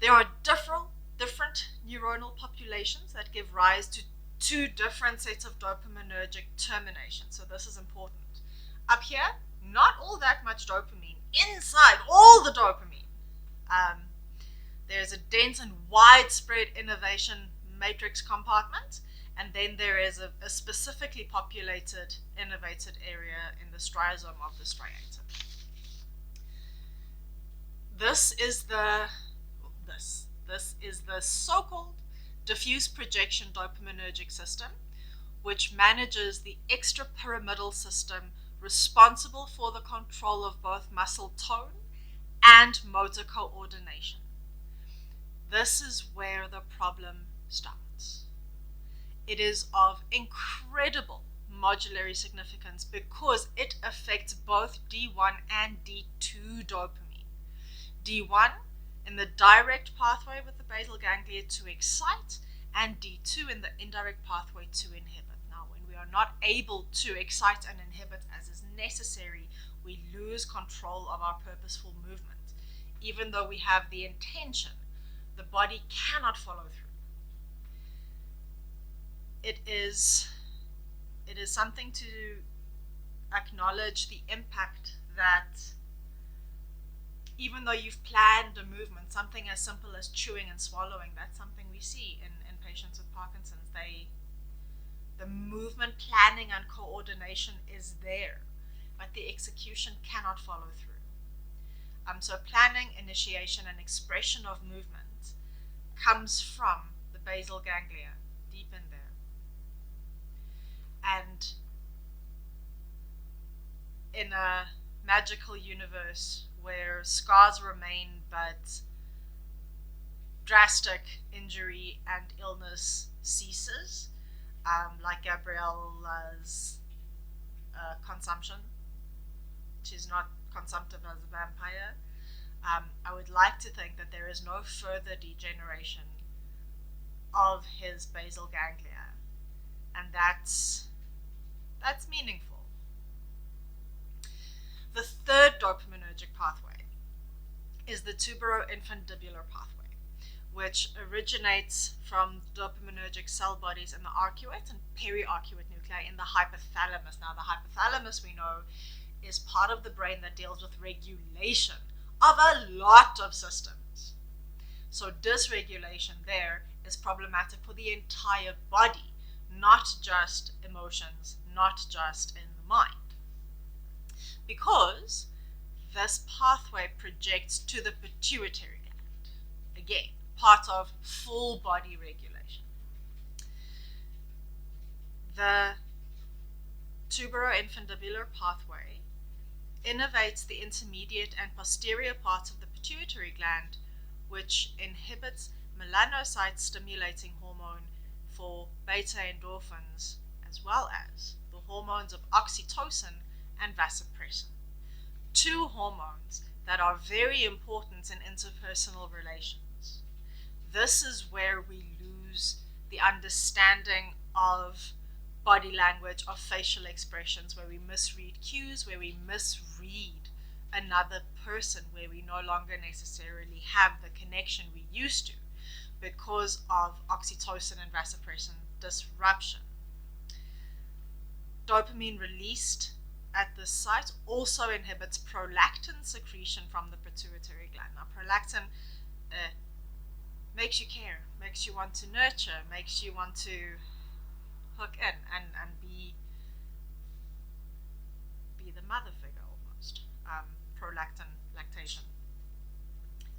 There are different neuronal populations that give rise to 2 different sets of dopaminergic terminations, so this is important. Up here, not all that much dopamine. Inside all the dopamine, there's a dense and widespread innervation matrix compartment, and then there is a specifically populated innervated area in the striosome of the striatum. This is the so-called diffuse projection dopaminergic system, which manages the extrapyramidal system responsible for the control of both muscle tone and motor coordination. This is where the problem starts. it is of incredible modulary significance because it affects both D1 and D2 dopamine. D1 in the direct pathway with the basal ganglia to excite, and D2 in the indirect pathway to inhibit. Now, when we are not able to excite and inhibit as is necessary, we lose control of our purposeful movement. Even though we have the intention, the body cannot follow through. It is something to acknowledge the impact that even though you've planned a movement, something as simple as chewing and swallowing, that's something we see in patients with Parkinson's. The movement planning and coordination is there, but the execution cannot follow through. So planning, initiation, and expression of movement comes from the basal ganglia, deep in there. And in a magical universe where scars remain but drastic injury and illness ceases, like Gabriella's consumption. She's not consumptive as a vampire. I would like to think that there is no further degeneration of his basal ganglia, and that's meaningful. The third dopaminergic pathway is the tuberoinfundibular pathway, which originates from dopaminergic cell bodies in the arcuate and periarcuate nuclei in the hypothalamus. Now, the hypothalamus, we know, is part of the brain that deals with regulation of a lot of systems. So dysregulation there is problematic for the entire body, not just emotions, not just in the mind. Because this pathway projects to the pituitary gland. Again, part of full body regulation. The tuberoinfundibular pathway innervates the intermediate and posterior parts of the pituitary gland, which inhibits melanocyte stimulating hormone for beta endorphins, as well as the hormones of oxytocin and vasopressin, two hormones that are very important in interpersonal relations. This is where we lose the understanding of body language, of facial expressions, where we misread cues, where we misread another person, where we no longer necessarily have the connection we used to because of oxytocin and vasopressin disruption. Dopamine released at this site also inhibits prolactin secretion from the pituitary gland. Now, prolactin makes you care, makes you want to nurture, makes you want to hook in and be the mother figure almost. Prolactin, lactation.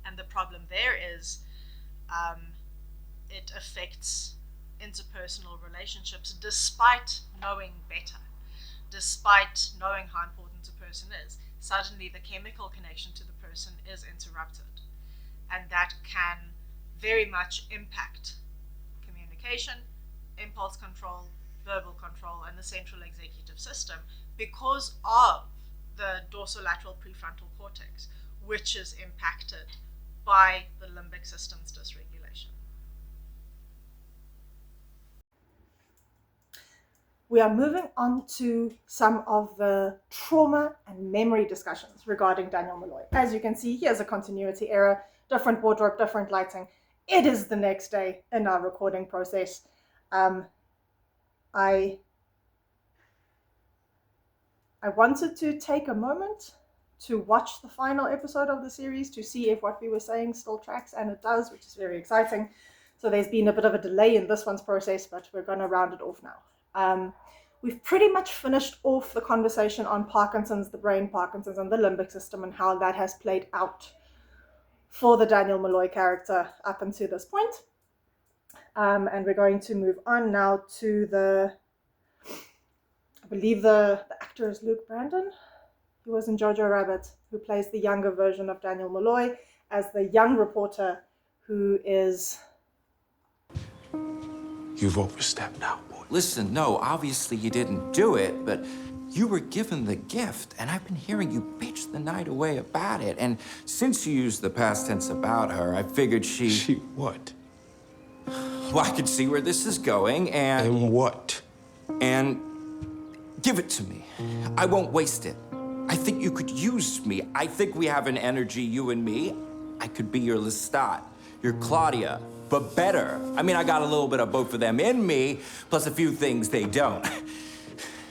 And the problem there is it affects interpersonal relationships despite knowing better, despite knowing how important a person is. Suddenly the chemical connection to the person is interrupted, and that can very much impact communication, impulse control, verbal control, and the central executive system because of the dorsolateral prefrontal cortex, which is impacted by the limbic system's dysregulation. We are moving on to some of the trauma and memory discussions regarding Daniel Molloy. As you can see, here's a continuity error, different wardrobe, different lighting. It is the next day in our recording process. I wanted to take a moment to watch the final episode of the series to see if what we were saying still tracks, and it does, which is very exciting. So there's been a bit of a delay in this one's process, but we're going to round it off now. We've pretty much finished off the conversation on Parkinson's, the brain Parkinson's, and the limbic system, and how that has played out for the Daniel Molloy character up until this point. And we're going to move on now to I believe the actor is Luke Brandon, who was in Jojo Rabbit, who plays the younger version of Daniel Molloy as the young reporter who is... You You've overstepped now, boy. Listen, no, obviously you didn't do it, but you were given the gift, and I've been hearing you bitch the night away about it. And since you used the past tense about her, I figured she... She what? Well, I could see where this is going, and... And what? And give it to me. I won't waste it. I think you could use me. I think we have an energy, you and me. I could be your Lestat, your Claudia, but better. I mean, I got a little bit of both of them in me, plus a few things they don't.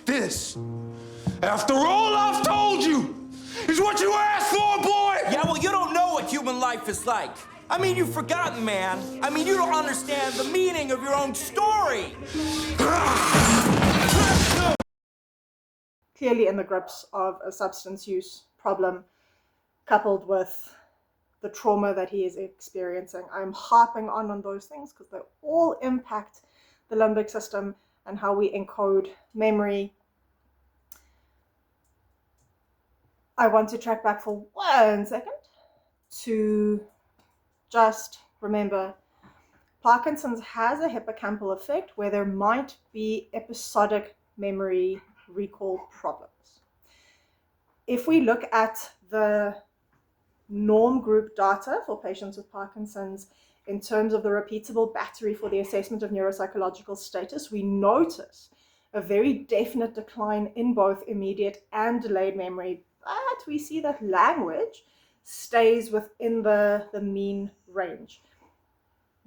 This, after all I've told you, is what you asked for, boy! Yeah, well, you don't know what human life is like. I mean, you've forgotten, man. I mean, you don't understand the meaning of your own story. Clearly in the grips of a substance use problem, coupled with the trauma that he is experiencing. I'm harping on those things because they all impact the limbic system and how we encode memory. I want to track back for 1 second to just remember Parkinson's has a hippocampal effect where there might be episodic memory recall problems. If we look at the norm group data for patients with Parkinson's in terms of the repeatable battery for the assessment of neuropsychological status, we notice a very definite decline in both immediate and delayed memory, but we see that language stays within the mean range.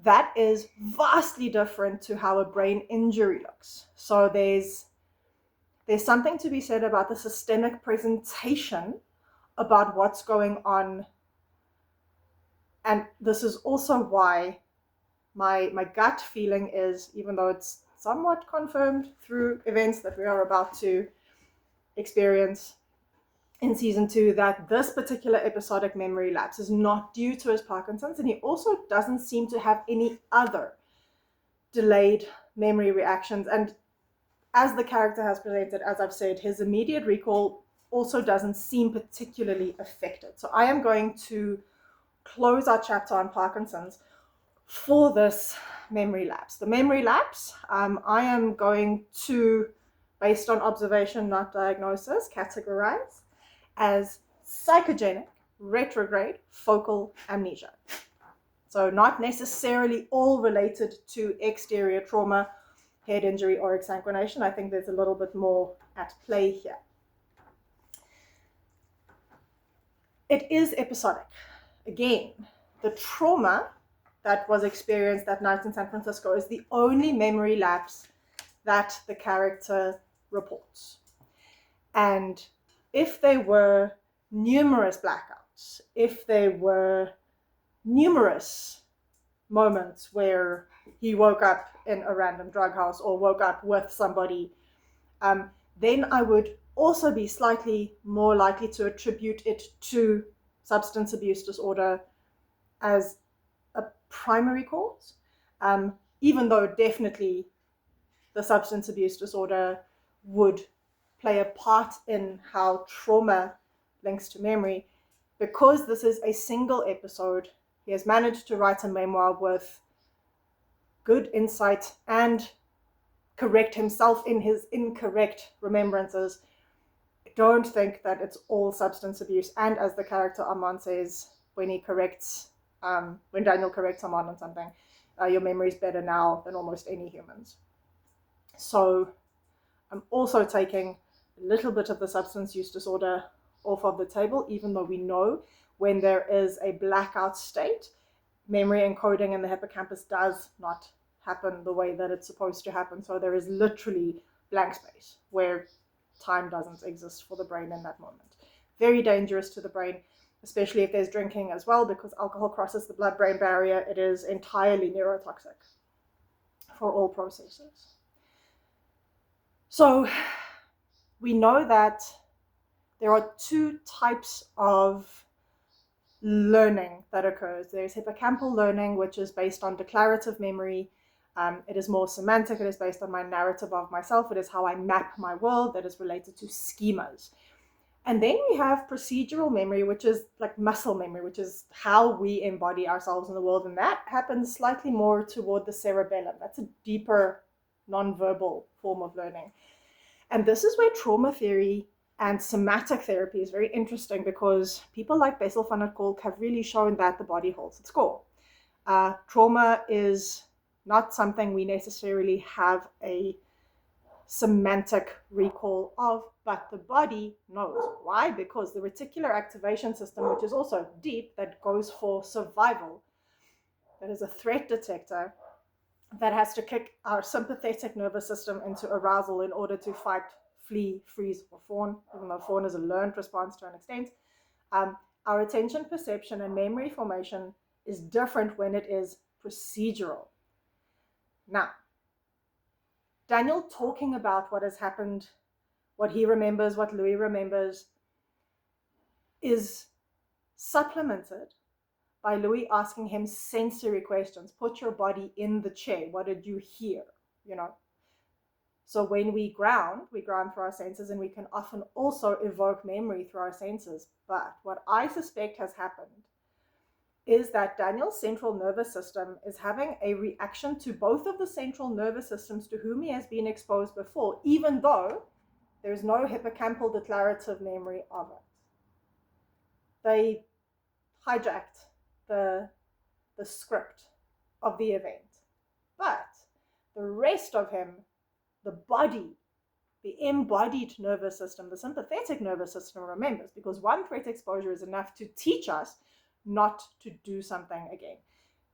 That is vastly different to how a brain injury looks. So there's something to be said about the systemic presentation about what's going on. And this is also why my gut feeling is, even though it's somewhat confirmed through events that we are about to experience in season 2, that this particular episodic memory lapse is not due to his Parkinson's, and he also doesn't seem to have any other delayed memory reactions. And as the character has presented, as I've said, his immediate recall also doesn't seem particularly affected. So I am going to close our chapter on Parkinson's for this memory lapse. The memory lapse, I am going to, based on observation, not diagnosis, categorize as psychogenic, retrograde, focal amnesia. So not necessarily all related to exterior trauma, head injury, or exsanguination. I think there's a little bit more at play here. It is episodic. Again, the trauma that was experienced that night in San Francisco is the only memory lapse that the character reports. And if there were numerous blackouts, if there were numerous moments where he woke up in a random drug house or woke up with somebody, then I would also be slightly more likely to attribute it to substance abuse disorder as a primary cause, even though definitely the substance abuse disorder would play a part in how trauma links to memory. Because this is a single episode, he has managed to write a memoir with good insight and correct himself in his incorrect remembrances. I don't think that it's all substance abuse. And as the character Armand says, when Daniel corrects Armand on something, your memory is better now than almost any humans. So I'm also taking a little bit of the substance use disorder off of the table, even though we know when there is a blackout state, memory encoding in the hippocampus does not happen the way that it's supposed to happen. So there is literally blank space where time doesn't exist for the brain in that moment. Very dangerous to the brain, especially if there's drinking as well, because alcohol crosses the blood-brain barrier. It is entirely neurotoxic for all processes. So we know that there are two types of learning that occurs. There's hippocampal learning, which is based on declarative memory. It is more semantic. It is based on my narrative of myself. It is how I map my world. That is related to schemas. And then we have procedural memory, which is like muscle memory, which is how we embody ourselves in the world. And that happens slightly more toward the cerebellum. That's a deeper, non-verbal form of learning. And this is where trauma theory and somatic therapy is very interesting, because people like Bessel van der Kolk have really shown that the body holds its score. Trauma is not something we necessarily have a semantic recall of, but the body knows. Why? Because the reticular activation system, which is also deep, that goes for survival, that is a threat detector that has to kick our sympathetic nervous system into arousal in order to fight, flee, freeze, or fawn, even though fawn is a learned response to an extent. Our attention, perception, and memory formation is different when it is procedural. Now, Daniel talking about what has happened, what he remembers, what Louis remembers, is supplemented by Louis asking him sensory questions. Put your body in the chair. What did you hear? So when we ground through our senses, and we can often also evoke memory through our senses. But what I suspect has happened is that Daniel's central nervous system is having a reaction to both of the central nervous systems to whom he has been exposed before, even though there's no hippocampal declarative memory of it. They hijacked the script of the event. But the rest of him, the body, the embodied nervous system, the sympathetic nervous system remembers, because one threat exposure is enough to teach us not to do something again.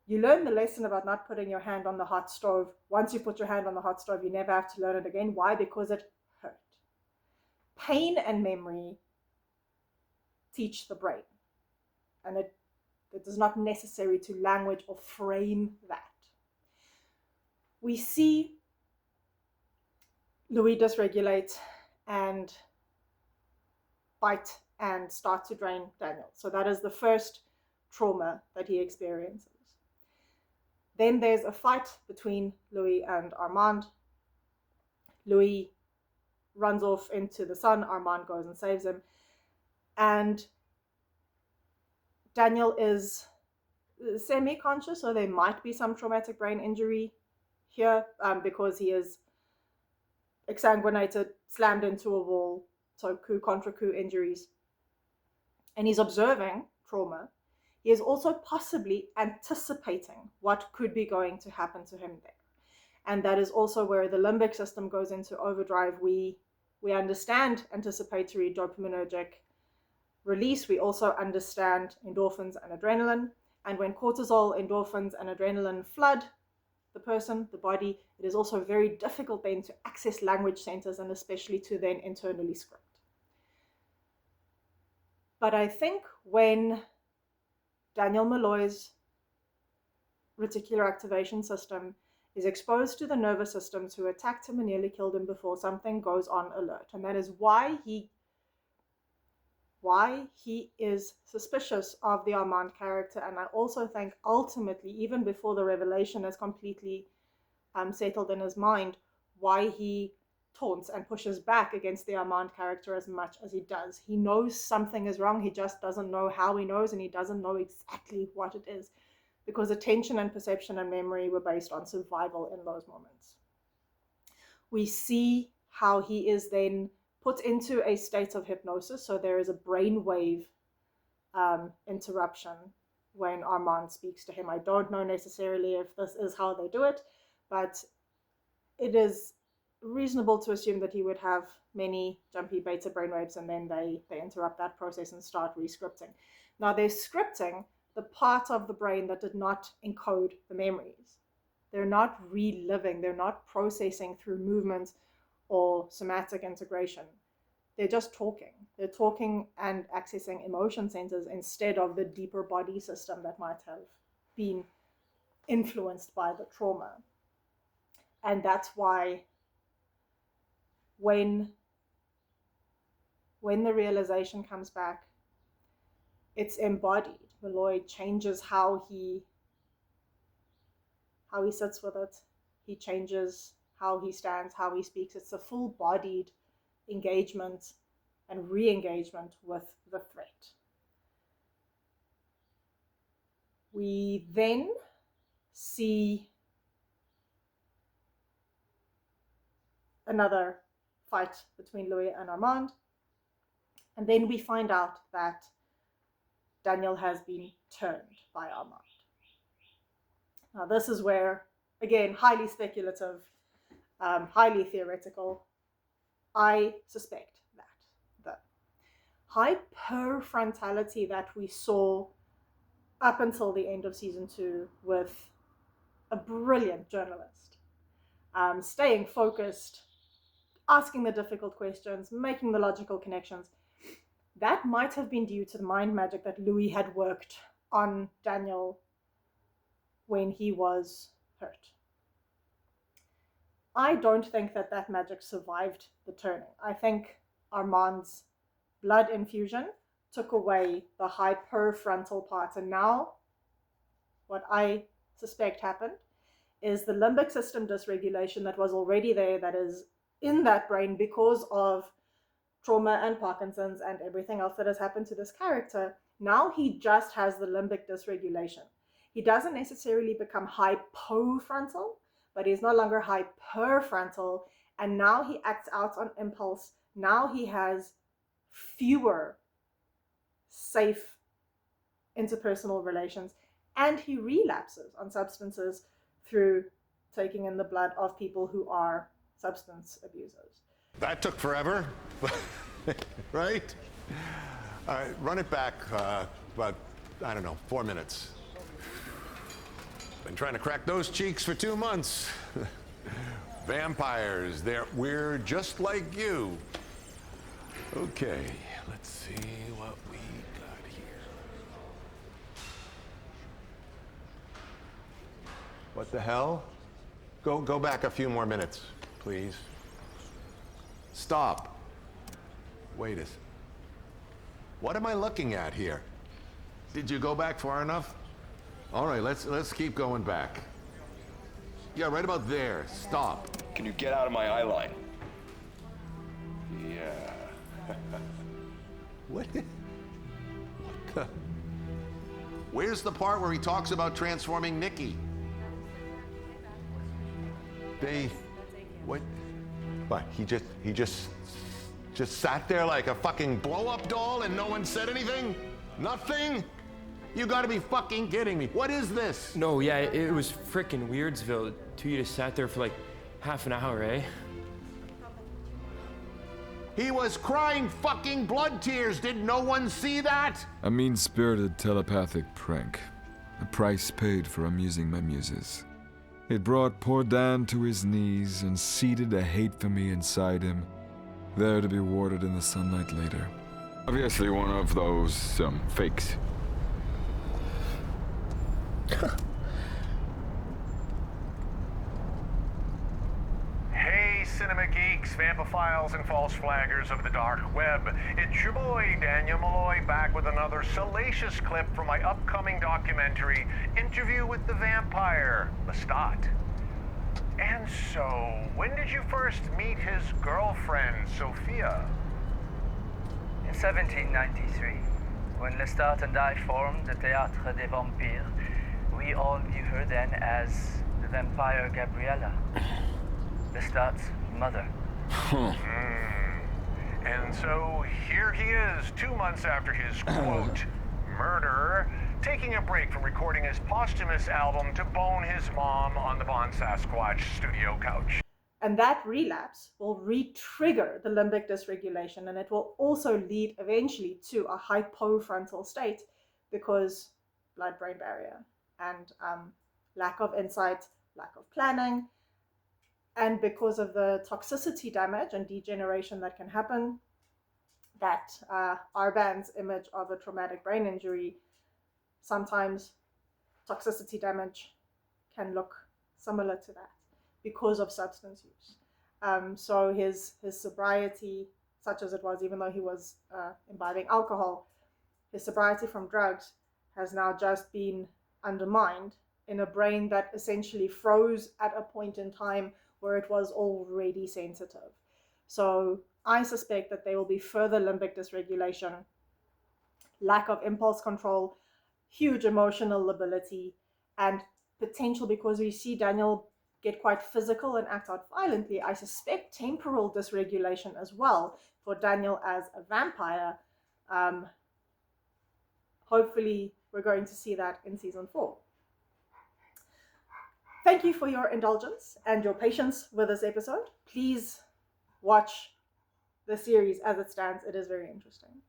You learn the lesson about not putting your hand on the hot stove. Once you put your hand on the hot stove, you never have to learn it again. Why? Because it hurt. Pain and memory teach the brain, and it is not necessary to language or frame that. We see Louis dysregulate and bite and start to drain Daniel. So that is the first trauma that he experiences. Then there's a fight between Louis and Armand. Louis runs off into the sun. Armand goes and saves him. And Daniel is semi-conscious, so there might be some traumatic brain injury here, because he is exsanguinated, slammed into a wall, so coup contra coup injuries. And he's observing trauma. He is also possibly anticipating what could be going to happen to him there. And that is also where the limbic system goes into overdrive. We understand anticipatory dopaminergic release. We also understand endorphins and adrenaline. And when cortisol, endorphins, and adrenaline flood the person, the body, it is also very difficult then to access language centers, and especially to then internally script. But I think when Daniel Molloy's reticular activation system is exposed to the nervous systems who attacked him and nearly killed him before, something goes on alert. And that is why he is suspicious of the Armand character. And I also think ultimately, even before the revelation is completely settled in his mind, why he taunts and pushes back against the Armand character as much as he does. He knows something is wrong, he just doesn't know how he knows, and he doesn't know exactly what it is, because attention and perception and memory were based on survival in those moments. We see how he is then put into a state of hypnosis, so there is a brainwave interruption when Armand speaks to him. I don't know necessarily if this is how they do it, but it is reasonable to assume that he would have many jumpy beta brainwaves, and then they interrupt that process and start re-scripting. Now they're scripting the part of the brain that did not encode the memories. They're not reliving, they're not processing through movement or somatic integration. They're just talking. They're talking and accessing emotion centers instead of the deeper body system that might have been influenced by the trauma. And that's why when the realization comes back, it's embodied. Molloy changes how he sits with it. He changes how he stands, how he speaks. It's a full-bodied engagement and re-engagement with the threat. We then see another fight between Louis and Armand, and then we find out that Daniel has been turned by Armand. Now this is where, again, highly speculative, highly theoretical, I suspect that the hyperfrontality that we saw up until the end of season 2 with a brilliant journalist, staying focused, asking the difficult questions, making the logical connections, that might have been due to the mind magic that Louis had worked on Daniel when he was hurt. I don't think that that magic survived the turning. I think Armand's blood infusion took away the hyperfrontal part, and now what I suspect happened is the limbic system dysregulation that was already there, that is in that brain because of trauma and Parkinson's and everything else that has happened to this character. Now he just has the limbic dysregulation. He doesn't necessarily become hypofrontal, but he's no longer hyperfrontal, and now he acts out on impulse. Now he has fewer safe interpersonal relations, and he relapses on substances through taking in the blood of people who are substance abusers. That took forever, right? Run it back about, I don't know, 4 minutes. Been trying to crack those cheeks for 2 months. Vampires, we're just like you. Okay, let's see what we got here. What the hell? Go back a few more minutes, please. Stop. Wait a second. What am I looking at here? Did you go back far enough? All right, let's keep going back. Yeah, right about there. Stop. Can you get out of my eye line? Yeah. What the? Where's the part where he talks about transforming Nikki? What? He just sat there like a fucking blow-up doll and no one said anything? Nothing? You gotta be fucking kidding me. What is this? No, yeah, it was frickin' Weirdsville. You just sat there for like half an hour, eh? He was crying fucking blood tears. Did no one see that? A mean-spirited telepathic prank. A price paid for amusing my muses. It brought poor Dan to his knees and seeded a hate for me inside him, there to be warded in the sunlight later. Obviously one of those, fakes. Hey, cinema geeks, vampophiles, and false flaggers of the dark web. It's your boy, Daniel Molloy, back with another salacious clip from my upcoming documentary, Interview with the Vampire, Lestat. And so, when did you first meet his girlfriend, Sophia? In 1793, when Lestat and I formed the Théâtre des Vampires, we all knew her then as the vampire Gabriella, Lestat's mother. And so here he is, 2 months after his, quote, murder, taking a break from recording his posthumous album to bone his mom on the Von Sasquatch studio couch. And that relapse will re-trigger the limbic dysregulation, and it will also lead eventually to a hypofrontal state because blood-brain barrier and lack of insight, lack of planning, and because of the toxicity damage and degeneration that can happen, that Arban's image of a traumatic brain injury, sometimes toxicity damage can look similar to that because of substance use. So his sobriety, such as it was, even though he was imbibing alcohol, his sobriety from drugs has now just been undermined in a brain that essentially froze at a point in time where it was already sensitive. So I suspect that there will be further limbic dysregulation, lack of impulse control, huge emotional lability, and potential, because we see Daniel get quite physical and act out violently, I suspect temporal dysregulation as well for Daniel as a vampire. Hopefully, we're going to see that in season 4. Thank you for your indulgence and your patience with this episode. Please watch the series as it stands. It is very interesting.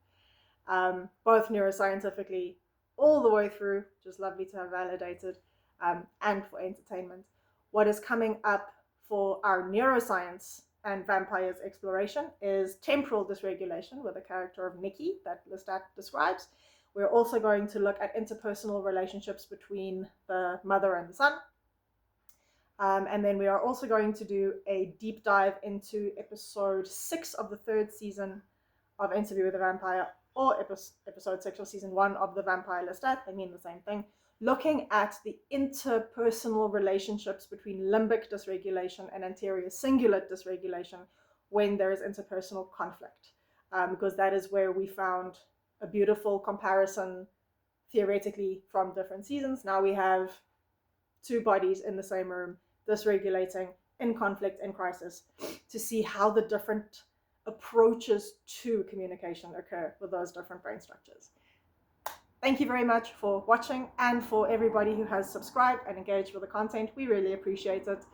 Both neuroscientifically all the way through, just lovely to have validated, and for entertainment. What is coming up for our neuroscience and vampires exploration is temporal dysregulation with the character of Nikki that Lestat describes. We're also going to look at interpersonal relationships between the mother and the son. And then we are also going to do a deep dive into episode 6 of the 3rd season of Interview with a Vampire, or episode 6 of season 1 of The Vampire Lestat. They mean the same thing. Looking at the interpersonal relationships between limbic dysregulation and anterior cingulate dysregulation when there is interpersonal conflict. Because that is where we found a beautiful comparison theoretically from different seasons. Now we have 2 bodies in the same room dysregulating in conflict and crisis to see how the different approaches to communication occur with those different brain structures. Thank you very much for watching, and for everybody who has subscribed and engaged with the content. We really appreciate it.